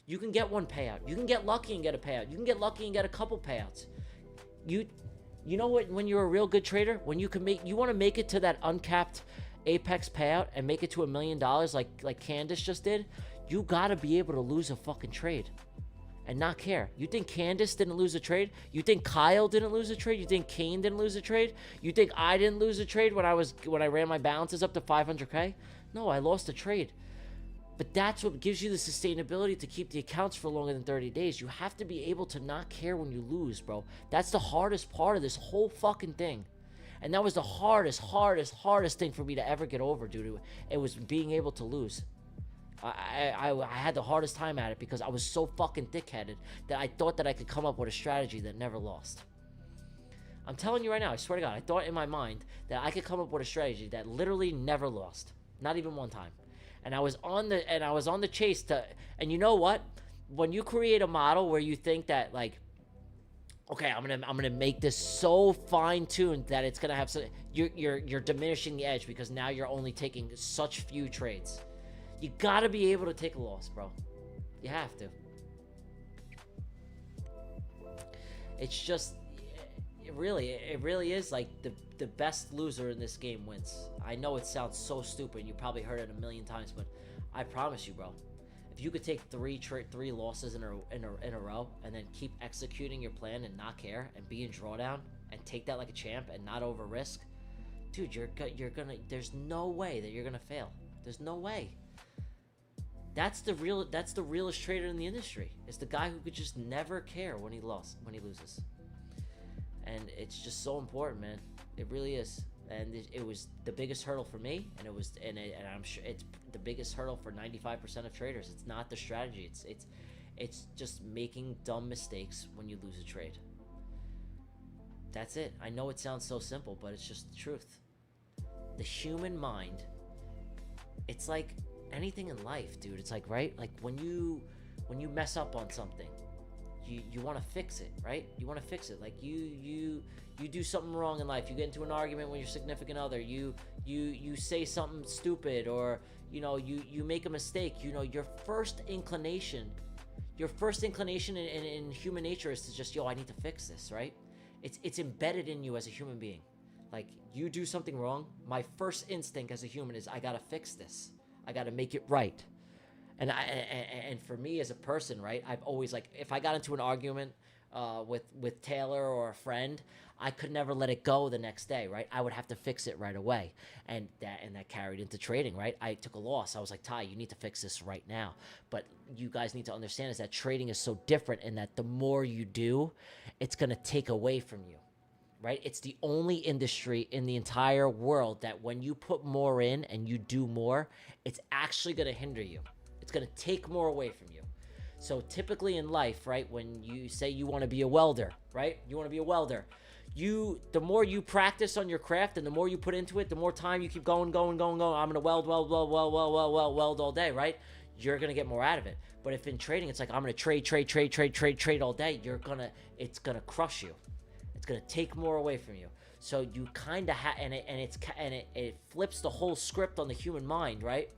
You can get one payout. You can get lucky and get a payout. You can get lucky and get a couple payouts. You know what? When you're a real good trader, when you want to make it to that uncapped apex payout and make it to $1 million like Candace just did, you gotta be able to lose a fucking trade and not care. You think Candace didn't lose a trade? You think Kyle didn't lose a trade? You think Kane didn't lose a trade? You think I didn't lose a trade when I ran my balances up to 500K? No, I lost a trade. But that's what gives you the sustainability to keep the accounts for longer than 30 days. You have to be able to not care when you lose, bro. That's the hardest part of this whole fucking thing. And that was the hardest thing for me to ever get over, dude. It was being able to lose. I had the hardest time at it because I was so fucking thick-headed that I thought that I could come up with a strategy that never lost. I'm telling you right now, I swear to God, I thought in my mind that I could come up with a strategy that literally never lost. Not even one time. And I was on the chase to, and you know what? When you create a model where you think that, like, okay, I'm gonna make this so fine-tuned that it's gonna have you're diminishing the edge because now you're only taking such few trades. You gotta be able to take a loss, bro. You have to. It's just, it really is like the best loser in this game wins. I know it sounds so stupid. You probably heard it a million times, but I promise you, bro. If you could take three losses in a row and then keep executing your plan and not care and be in drawdown and take that like a champ and not over risk, dude, you're gonna. There's no way that you're gonna fail. There's no way. That's the realest trader in the industry. It's the guy who could just never care when he loses. And it's just so important, man. It really is. And it was the biggest hurdle for me, and I'm sure it's the biggest hurdle for 95% of traders. It's not the strategy. It's just making dumb mistakes when you lose a trade. That's it. I know it sounds so simple, but it's just the truth. The human mind, it's like anything in life, dude. It's like, right? Like when you mess up on something, you want to fix it, right? You want to fix it. Like you do something wrong in life. You get into an argument with your significant other. You say something stupid, or you make a mistake. Your first inclination in human nature is to just, I need to fix this, right? It's embedded in you as a human being. Like, you do something wrong, my first instinct as a human is, I gotta fix this. I gotta make it right. And for me as a person, right, I've always, like, if I got into an argument with Taylor or a friend, I could never let it go the next day, right? I would have to fix it right away. And that carried into trading, right? I took a loss. I was like, Ty, you need to fix this right now. But you guys need to understand is that trading is so different in that the more you do, it's going to take away from you, right? It's the only industry in the entire world that when you put more in and you do more, it's actually going to hinder you. It's going to take more away from you. So typically in life, right, when you say you want to be a welder, right? You want to be a welder. The more you practice on your craft and the more you put into it, the more time you keep going. I'm going to weld all day, right? You're going to get more out of it. But if in trading, it's like, I'm going to trade all day, it's going to crush you. It's going to take more away from you. So you kind of it flips the whole script on the human mind, right?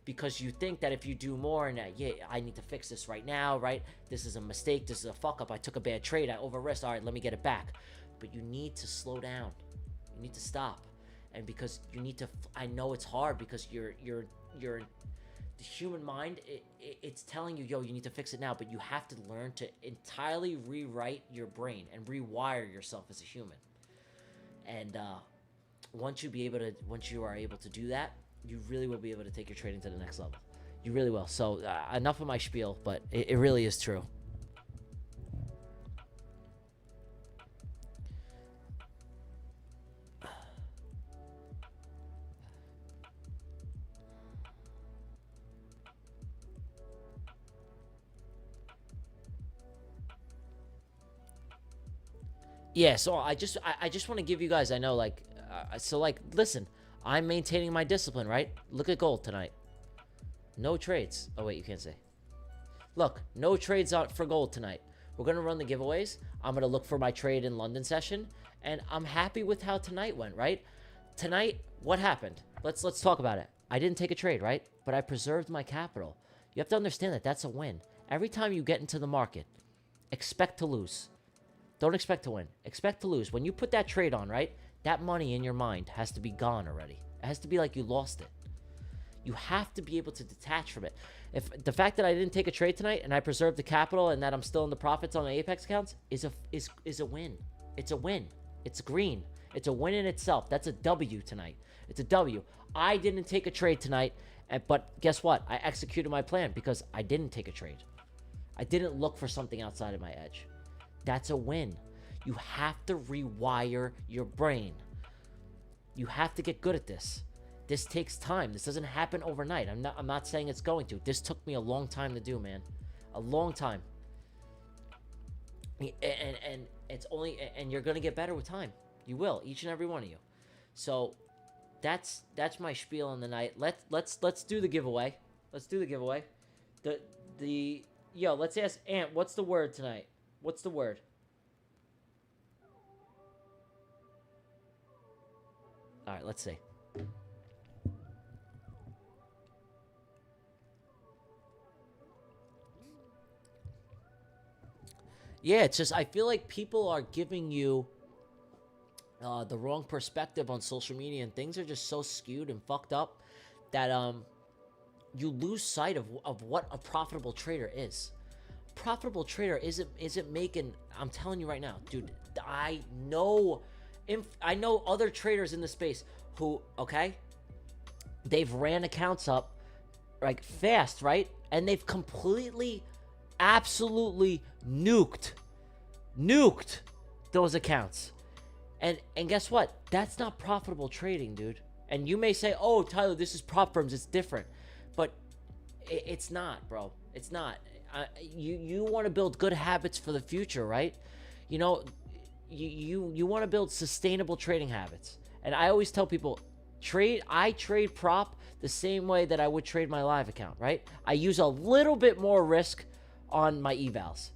Because you think that if you do more and I need to fix this right now, right? This is a mistake. This is a fuck up. I took a bad trade. I over risked. All right, let me get it back. But you need to slow down. You need to stop. And because you need to, I know it's hard because you're the human mind, it's telling you, you need to fix it now. But you have to learn to entirely rewrite your brain and rewire yourself as a human. And once you are able to do that, you really will be able to take your trading to the next level. You really will. So enough of my spiel, but it really is true. Yeah, so I just want to give you guys, I know, listen, I'm maintaining my discipline, right? Look at gold tonight. No trades. Oh, wait, you can't say. Look, no trades out for gold tonight. We're going to run the giveaways. I'm going to look for my trade in London session, and I'm happy with how tonight went, right? Tonight, what happened? Let's talk about it. I didn't take a trade, right? But I preserved my capital. You have to understand that that's a win. Every time you get into the market, expect to lose. Don't expect to win. Expect to lose. When you put that trade on, right, that money in your mind has to be gone already. It has to be like you lost it. You have to be able to detach from it. If the fact that I didn't take a trade tonight and I preserved the capital and that I'm still in the profits on my Apex accounts is a win. It's a win. It's green. It's a win in itself. That's a W tonight. It's a W. I didn't take a trade tonight, but guess what? I executed my plan because I didn't take a trade. I didn't look for something outside of my edge. That's a win. You have to rewire your brain. You have to get good at this. This takes time. This doesn't happen overnight. I'm not saying it's going to. This took me a long time to do, man. A long time. And it's only, and you're going to get better with time. You will, each and every one of you. So that's my spiel on the night. Let's do the giveaway. Let's do the giveaway. Let's ask Ant, what's the word tonight? What's the word? All right, let's see. Yeah, it's just, I feel like people are giving you the wrong perspective on social media, and things are just so skewed and fucked up that you lose sight of what a profitable trader is. Profitable trader isn't making. I'm telling you right now, dude. I know other traders in the space who, okay, they've ran accounts up like fast, right? And they've completely, absolutely nuked those accounts. And guess what? That's not profitable trading, dude. And you may say, "Oh, Tyler, this is prop firms. It's different," but it's not, bro. It's not. You want to build good habits for the future, right? You know, you want to build sustainable trading habits. And I always tell people, I trade prop the same way that I would trade my live account, right? I use a little bit more risk on my evals.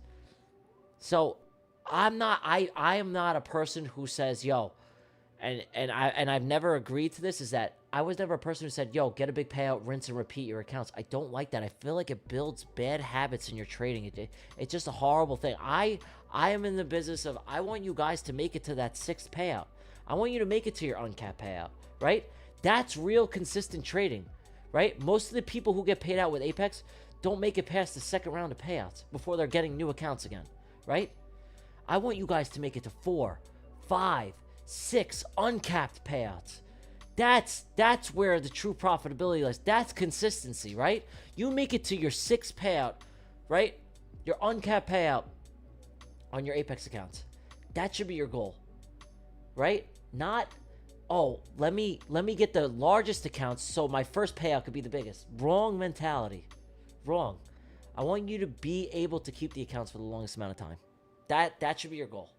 So I am not a person who says, yo, and I've never agreed to this, is that I was never a person who said, yo, get a big payout, rinse and repeat your accounts. I don't like that. I feel like it builds bad habits in your trading. It's just a horrible thing. I am in the business of, I want you guys to make it to that 6th payout. I want you to make it to your uncapped payout, right? That's real consistent trading, right? Most of the people who get paid out with Apex don't make it past the 2nd round of payouts before they're getting new accounts again, right? I want you guys to make it to 4, 5, 6 uncapped payouts. That's where the true profitability lies. That's consistency, right? You make it to your 6th payout, right? Your uncapped payout on your Apex accounts. That should be your goal, right? Not, oh, let me get the largest accounts so my first payout could be the biggest. Wrong mentality. Wrong. I want you to be able to keep the accounts for the longest amount of time. That should be your goal.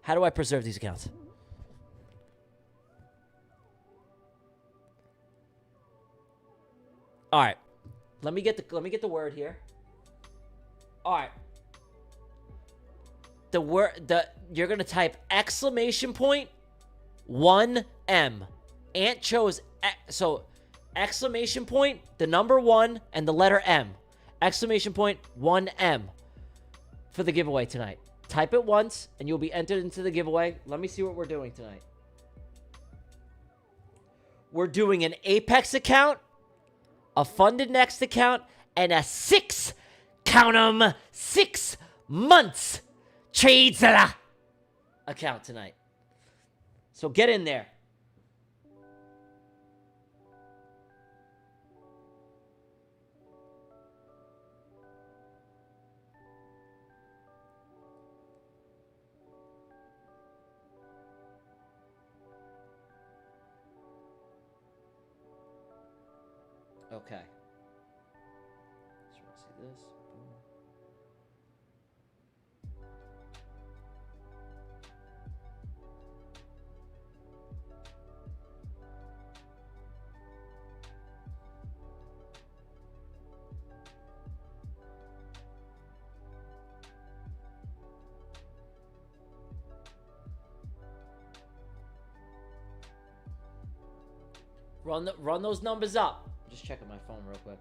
How do I preserve these accounts? All right. Let me get the word here. All right. You're going to type exclamation point 1M. Ant chose so exclamation point, the number 1 and the letter M. Exclamation point 1M for the giveaway tonight. Type it once and you'll be entered into the giveaway. Let me see what we're doing tonight. We're doing an Apex account, a Funded Next account, and a 6, count 'em, 6 months trades account tonight. So get in there. Okay. Just want to see this. Boom. Run those numbers up. Just checking my phone real quick.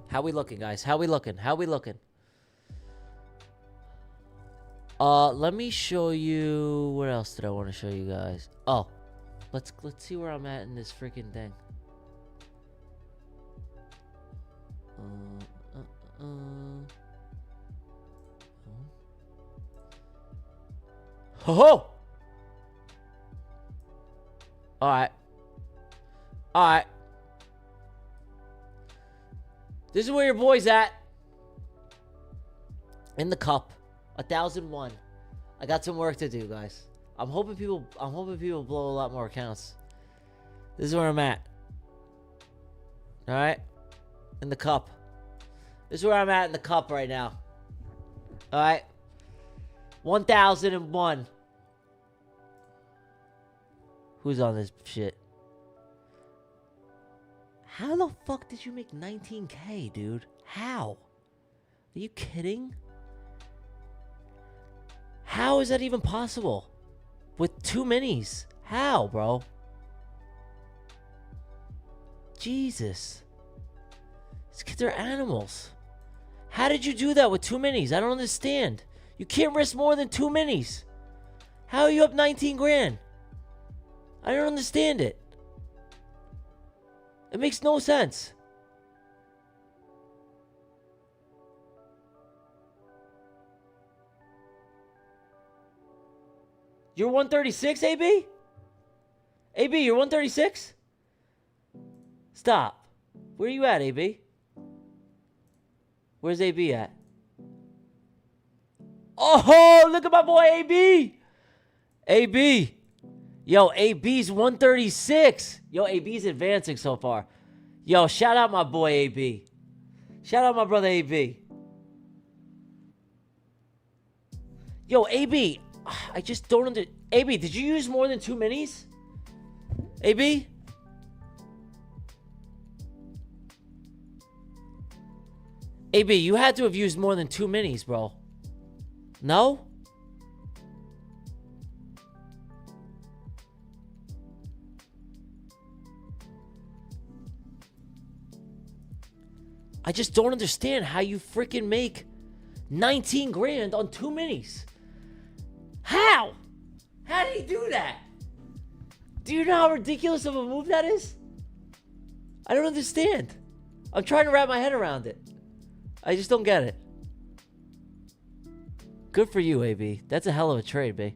How we looking, guys? How we looking? Let me show you. What else did I want to show you guys? Oh, let's see where I'm at in this freaking thing. Ho! All right. This is where your boy's at. In the cup. 1,001. I got some work to do, guys. I'm hoping people blow a lot more accounts. This is where I'm at. Alright? In the cup. This is where I'm at in the cup right now. Alright? 1,001. Who's on this shit? How the fuck did you make 19K, dude? How? Are you kidding? How is that even possible? With 2 minis. How, bro? Jesus. These kids are animals. How did you do that with 2 minis? I don't understand. You can't risk more than 2 minis. How are you up 19 grand? I don't understand it. It makes no sense. You're 136, AB? AB, you're 136? Stop. Where are you at, AB? Where's AB at? Oh, look at my boy AB. AB. Yo, AB's 136. Yo, AB's advancing so far. Yo, shout out my boy AB. Shout out my brother AB. Yo, AB, I just don't under... AB, did you use more than 2 minis? AB? AB, you had to have used more than 2 minis, bro. No? I just don't understand how you freaking make 19 grand on 2 minis. How? How did he do that? Do you know how ridiculous of a move that is? I don't understand. I'm trying to wrap my head around it. I just don't get it. Good for you, AB. That's a hell of a trade, B.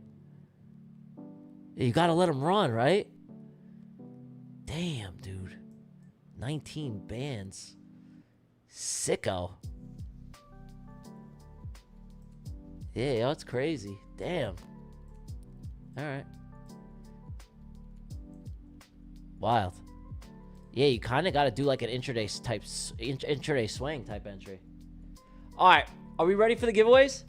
You gotta let him run, right? Damn, dude. 19 bands. Sicko. Yeah, yo, it's crazy. Damn. Alright. Wild. Yeah, you kind of got to do like an intraday swing type entry. Alright, are we ready for the giveaways?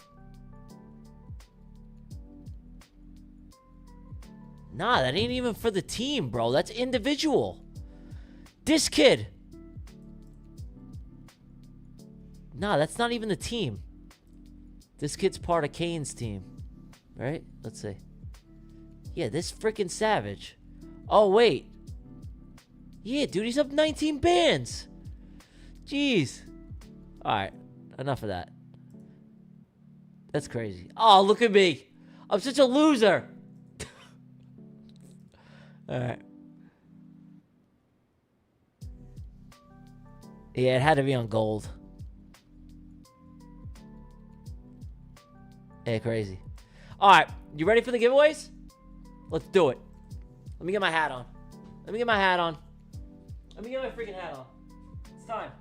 Nah, that ain't even for the team, bro. That's individual. This kid. Nah, that's not even the team. This kid's part of Kane's team. Right? Let's see. Yeah, this freaking savage. Oh, wait. Yeah, dude, he's up 19 bands. Jeez. Alright, enough of that. That's crazy. Oh, look at me. I'm such a loser. Alright. Yeah, it had to be on gold. Yeah, crazy. Alright, you ready for the giveaways? Let's do it. Let me get my hat on. Let me get my hat on. Let me get my freaking hat on. It's time.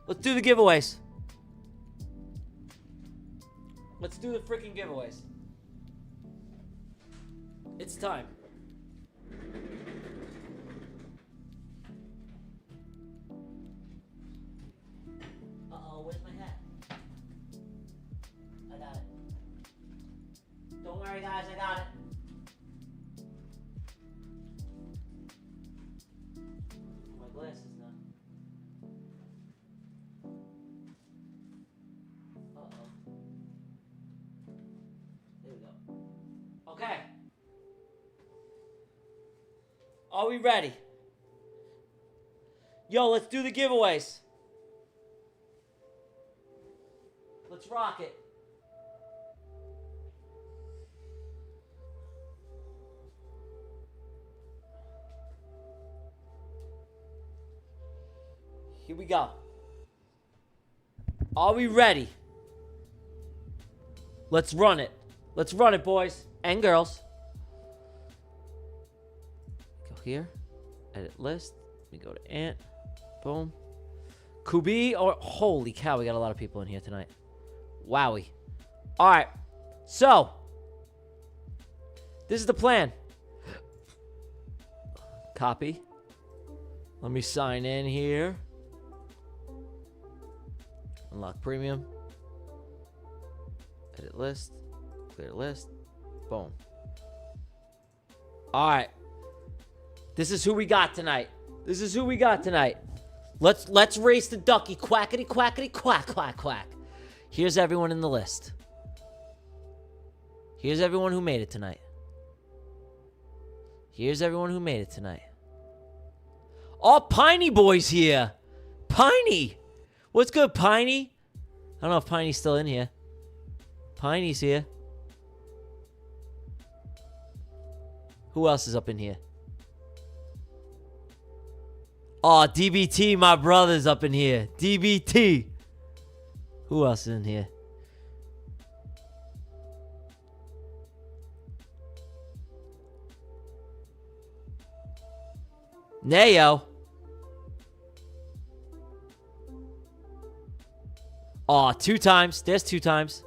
Let's do the giveaways. Let's do the freaking giveaways. It's time. Uh-oh, where's my hat? I got it. Don't worry, guys, I got it. My glasses now. Uh-oh. There we go. Okay. Are we ready? Yo, let's do the giveaways. Let's rock it. Here we go. Are we ready? Let's run it. Let's run it, boys and girls. Go here. Edit list. Let me go to Ant. Boom. Kubi or... Holy cow, we got a lot of people in here tonight. Wowie. All right. So, this is the plan. Copy. Let me sign in here. Unlock premium. Edit list. Clear list. Boom. All right. This is who we got tonight. This is who we got tonight. Let's race the ducky. Quackity, quackity, quack, quack, quack. Here's everyone in the list. Here's everyone who made it tonight. Here's everyone who made it tonight. Oh, Piney Boy's here. Piney. What's good, Piney? I don't know if Piney's still in here. Piney's here. Who else is up in here? Oh, DBT, my brother's up in here. DBT. Who else is in here? Nayo. Oh, 2 times. There's 2 times.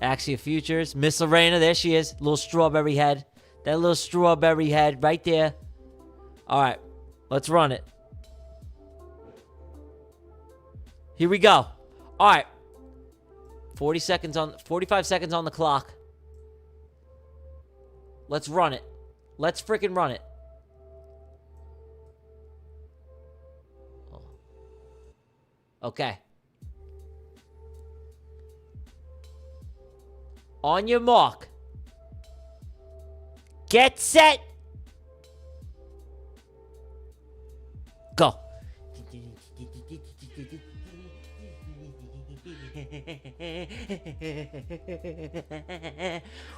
Axia Futures. Miss Lorena. There she is. Little strawberry head. That little strawberry head right there. All right. Let's run it. Here we go. All right. 45 seconds on the clock. Let's run it. Let's freaking run it. Okay. On your mark. Get set. Go.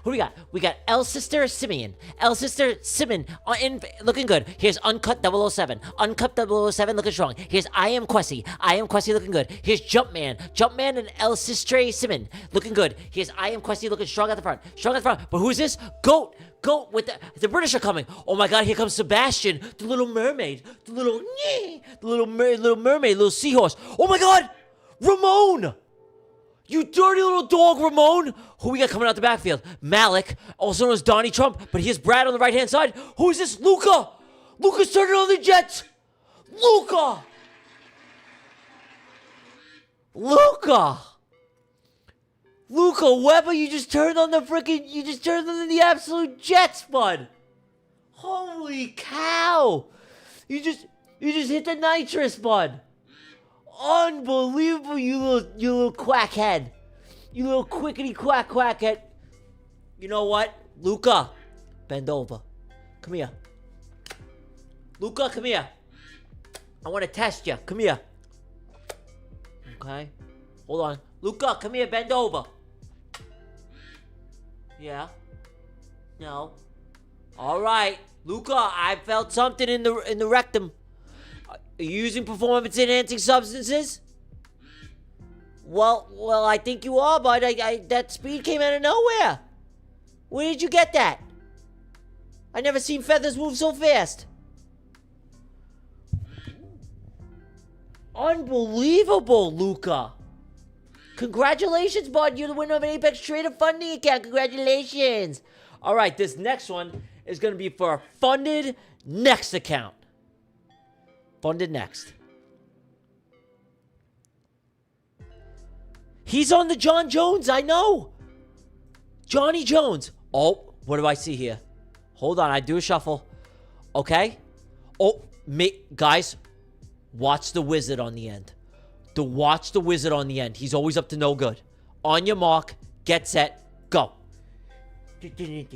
Who do we got? We got L Sister Simeon. L Sister Simeon looking good. Here's Uncut 007. Uncut 007 looking strong. Here's I Am Quessy. I Am Quessy looking good. Here's Jumpman. Jumpman and El Sistre Simeon looking good. Here's I Am Quessy looking strong at the front. Strong at the front. But who's this? Goat with the British are coming. Oh my God, here comes Sebastian, the little mermaid. The little mermaid, little seahorse. Oh my God! Ramon! You dirty little dog, Ramon! Who we got coming out the backfield? Malik, also known as Donnie Trump, but here's Brad on the right-hand side. Who is this? Luca! Luca's turning on the Jets! Luca! Luca Weber, you just turned on the absolute Jets, bud! Holy cow! You just hit the nitrous, bud! Unbelievable, you little quackhead. You little quickety quackhead. You know what? Luca, bend over. Come here. Luca, come here. I want to test you. Come here. Okay. Hold on. Luca, come here. Bend over. Yeah. No. All right. Luca, I felt something in the rectum. Are you using performance-enhancing substances? Well, I think you are, but that speed came out of nowhere. Where did you get that? I never seen feathers move so fast. Unbelievable, Luca. Congratulations, bud. You're the winner of an Apex Trader funding account. Congratulations. All right, this next one is going to be for a funded next account. Funded next. He's on the John Jones, I know. Johnny Jones. Oh, what do I see here? Hold on, I do a shuffle. Okay. Oh, guys, watch the wizard on the end. Watch the wizard on the end. He's always up to no good. On your mark, get set, go. Here's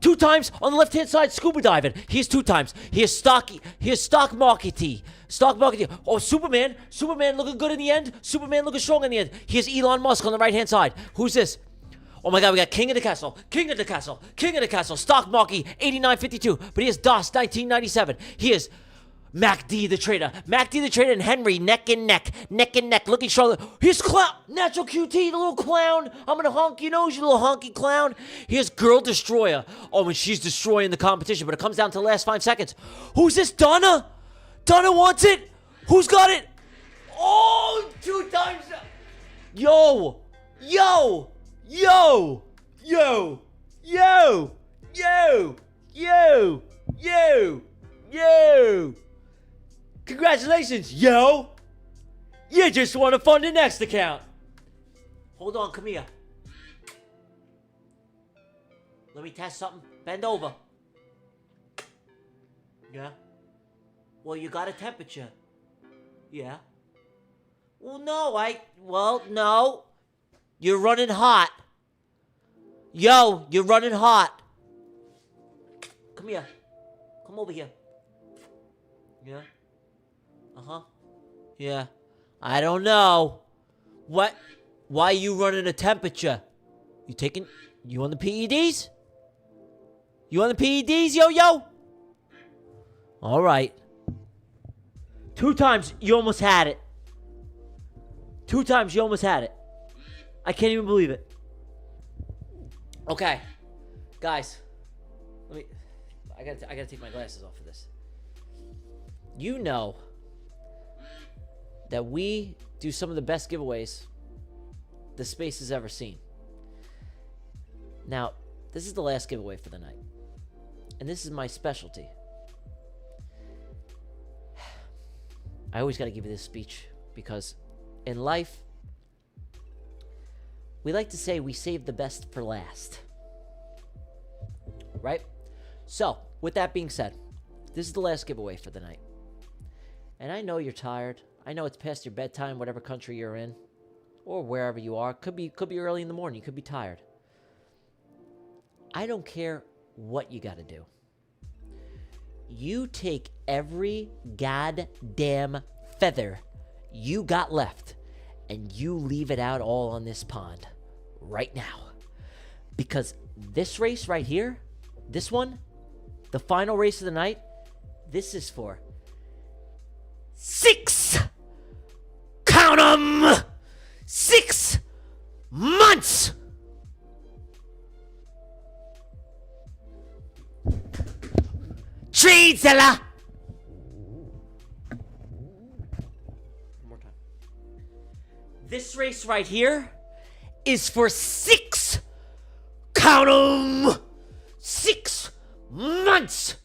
2 times on the left-hand side, scuba diving. Here's 2 times. Here's stock market. Stock market. Oh, Superman looking good in the end. Superman looking strong in the end. Here's Elon Musk on the right-hand side. Who's this? Oh my God, we got King of the Castle. Stock market 89.52. But here's DOS 1997. Here's MacD the Trader and Henry neck and neck, looking strong. Here's Clown, Natural QT, the little clown. I'm gonna honk your nose, you little honky clown. Here's Girl Destroyer. Oh, and she's destroying the competition, but it comes down to the last 5 seconds. Who's this? Donna wants it. Who's got it? Oh, 2 times. Yo. Congratulations, yo! You just want to fund the next account. Hold on, come here. Let me test something. Bend over. Yeah? Well, you got a temperature. Yeah? Well, no. You're running hot. Yo, you're running hot. Come here. Come over here. Yeah? Uh-huh. Yeah. I don't know. What? Why are you running a temperature? You on the PEDs? You on the PEDs, yo? All right. 2 times, you almost had it. 2 times, you almost had it. I can't even believe it. Okay. Guys. I gotta take my glasses off for this. You know that we do some of the best giveaways the space has ever seen. Now, this is the last giveaway for the night. And this is my specialty. I always got to give you this speech because in life, we like to say we save the best for last. Right? So, with that being said, this is the last giveaway for the night. And I know you're tired. I know it's past your bedtime, whatever country you're in, or wherever you are. Could be early in the morning. You could be tired. I don't care what you got to do. You take every goddamn feather you got left and you leave it out all on this pond right now. Because this race right here, this one, the final race of the night, this is for 6, count 'em, 6 months. Treezilla. One more time. This race right here is for 6, count 'em, 6 months.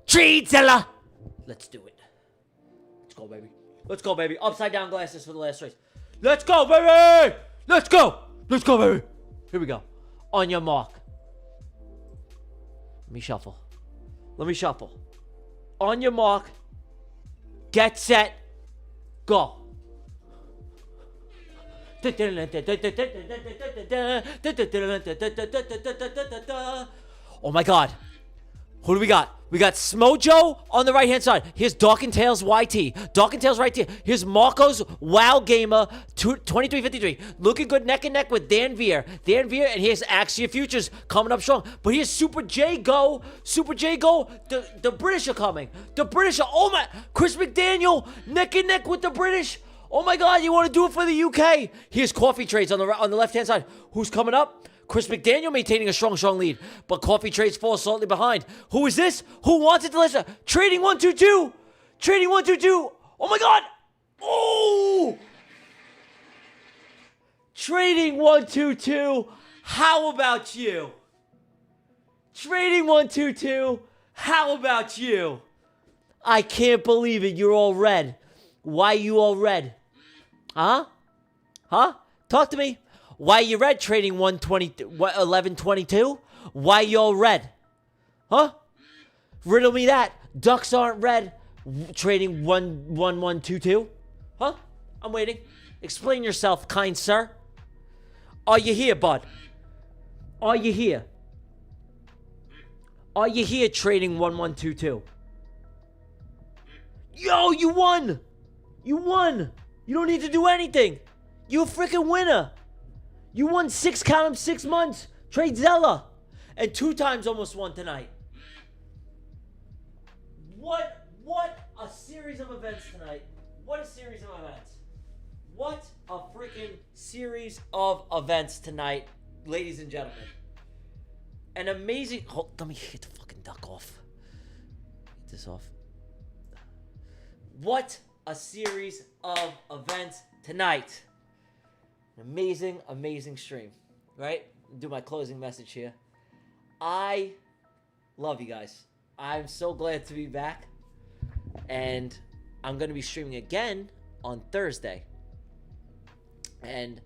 Treezilla. Let's do it. Let's go, baby. Let's go, baby. Upside down glasses for the last race. Let's go, baby. Let's go. Let's go, baby. Here we go. On your mark. Let me shuffle. On your mark. Get set. Go. Oh my God. Who do we got? We got Smojo on the right-hand side. Here's Dark and Tails YT. Here's Marco's Wow Gamer 2353. Looking good neck and neck with Dan Veer. And here's Axia Futures coming up strong. But here's Super J Go. The British are coming. Oh my. Chris McDaniel neck and neck with the British. Oh my God, you want to do it for the UK? Here's Coffee Trades on the left-hand side. Who's coming up? Chris McDaniel maintaining a strong lead, but Coffee Trades fall slightly behind. Who is this? Who wants it to listen? Trading 122. Oh my God. Oh. Trading 122. How about you? Trading 122. How about you? I can't believe it. You're all red. Why you all red? Huh? Talk to me. Why you red trading 1122? Why you all red? Huh? Riddle me that. Ducks aren't red trading 1122? Huh? I'm waiting. Explain yourself, kind sir. Are you here, bud? Are you here? Are you here trading 1122? Yo, you won! You don't need to do anything. You a freaking winner. You won 6 months. Trade Zella. And 2 times almost won tonight. What a series of events tonight. What a freaking series of events tonight, ladies and gentlemen. An amazing... let me get the fucking duck off. Get this off. What a series of events tonight. An amazing stream, right? Do my closing message here. I love you guys. I'm so glad to be back. And I'm going to be streaming again on Thursday. And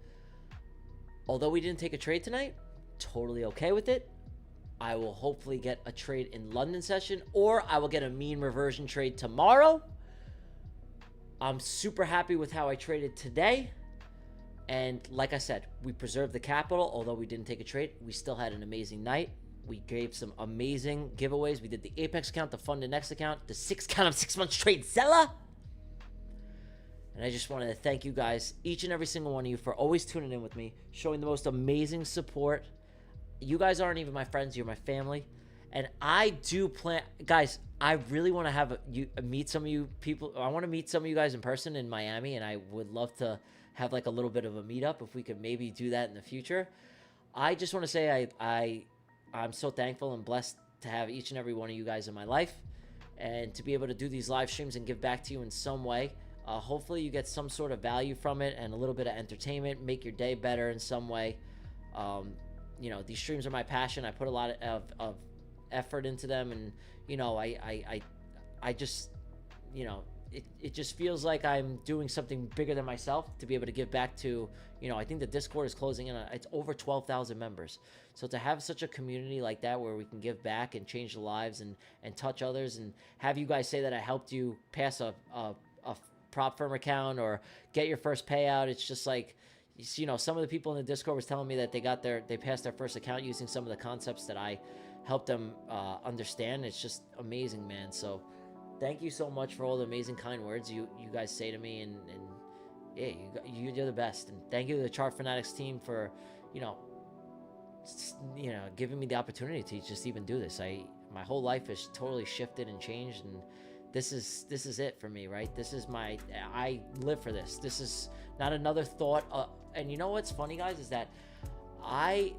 although we didn't take a trade tonight, totally okay with it. I will hopefully get a trade in London session, or I will get a mean reversion trade tomorrow. I'm super happy with how I traded today. And like I said, we preserved the capital. Although we didn't take a trade, we still had an amazing night. We gave some amazing giveaways. We did the Apex account, the Fund Next account, the 6 count of 6 months trade Zella. And I just wanted to thank you guys, each and every single one of you, for always tuning in with me, showing the most amazing support. You guys aren't even my friends, you're my family. And I do plan, guys, I really want to meet some of you people. I want to meet some of you guys in person in Miami, and I would love to have like a little bit of a meetup if we could maybe do that in the future. I just want to say I'm so thankful and blessed to have each and every one of you guys in my life, and to be able to do these live streams and give back to you in some way. Hopefully you get some sort of value from it and a little bit of entertainment, make your day better in some way. You know, these streams are my passion. I put a lot of effort into them, and you know, I just, you know, it just feels like I'm doing something bigger than myself to be able to give back to, you know, I think the Discord is closing in. It's over 12,000 members. So to have such a community like that where we can give back and change the lives and touch others, and have you guys say that I helped you pass a prop firm account or get your first payout, it's just like, you know, some of the people in the Discord was telling me that they passed their first account using some of the concepts that I helped them understand. It's just amazing, man. So thank you so much for all the amazing kind words you guys say to me, and yeah, you're the best. And thank you to the ChartFanatics team for, you know, giving me the opportunity to just even do this. My whole life has totally shifted and changed, and this is it for me, right? I live for this. This is not another thought. And you know what's funny, guys, is that I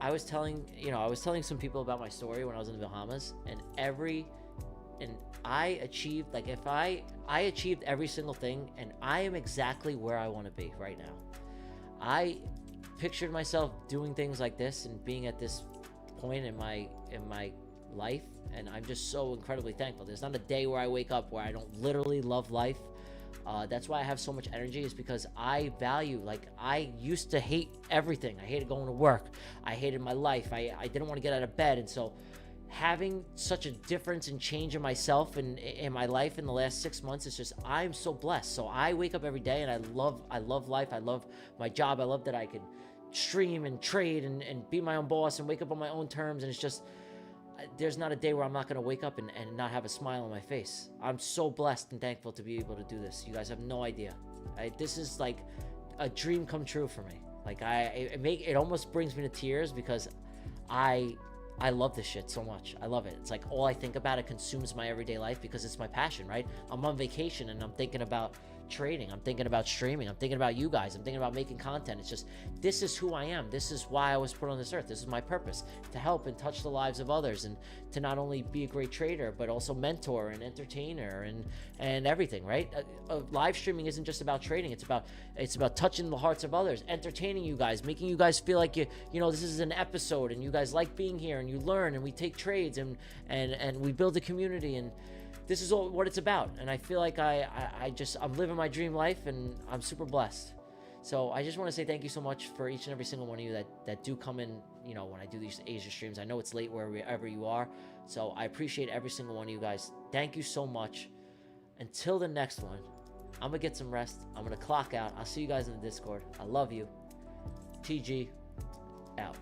was telling some people about my story when I was in the Bahamas, and I achieved, like, if I achieved every single thing, and I am exactly where I want to be right now. I pictured myself doing things like this and being at this point in my life, and I'm just so incredibly thankful. There's not a day where I wake up where I don't literally love life. That's why I have so much energy, is because I value, like, I used to hate everything. I hated going to work. I hated my life. I didn't want to get out of bed. And so having such a difference and change in myself and in my life in the last 6 months, it's just, I'm so blessed. So I wake up every day and I love life. I love my job. I love that I could stream and trade and be my own boss and wake up on my own terms. And it's just, there's not a day where I'm not going to wake up and not have a smile on my face. I'm so blessed and thankful to be able to do this. You guys have no idea. This is like a dream come true for me. Like, it almost brings me to tears, because I love this shit so much. I love it. It's like all I think about, it consumes my everyday life, because it's my passion, right? I'm on vacation and I'm thinking about trading. I'm thinking about streaming. I'm thinking about you guys. I'm thinking about making content. It's just, this is who I am. This is why I was put on this earth. This is my purpose, to help and touch the lives of others, and to not only be a great trader, but also mentor and entertainer and everything, right? Live streaming isn't just about trading. It's about touching the hearts of others, entertaining you guys, making you guys feel like you know, this is an episode and you guys like being here, and you learn, and we take trades, and we build a community, and this is all what it's about. And I feel like I'm living my dream life, and I'm super blessed. So I just want to say thank you so much for each and every single one of you that do come in, you know, when I do these Asia streams. I know it's late wherever you are, so I appreciate every single one of you guys. Thank you so much. Until the next one, I'm gonna get some rest. I'm gonna clock out. I'll see you guys in the Discord. I love you. TG out.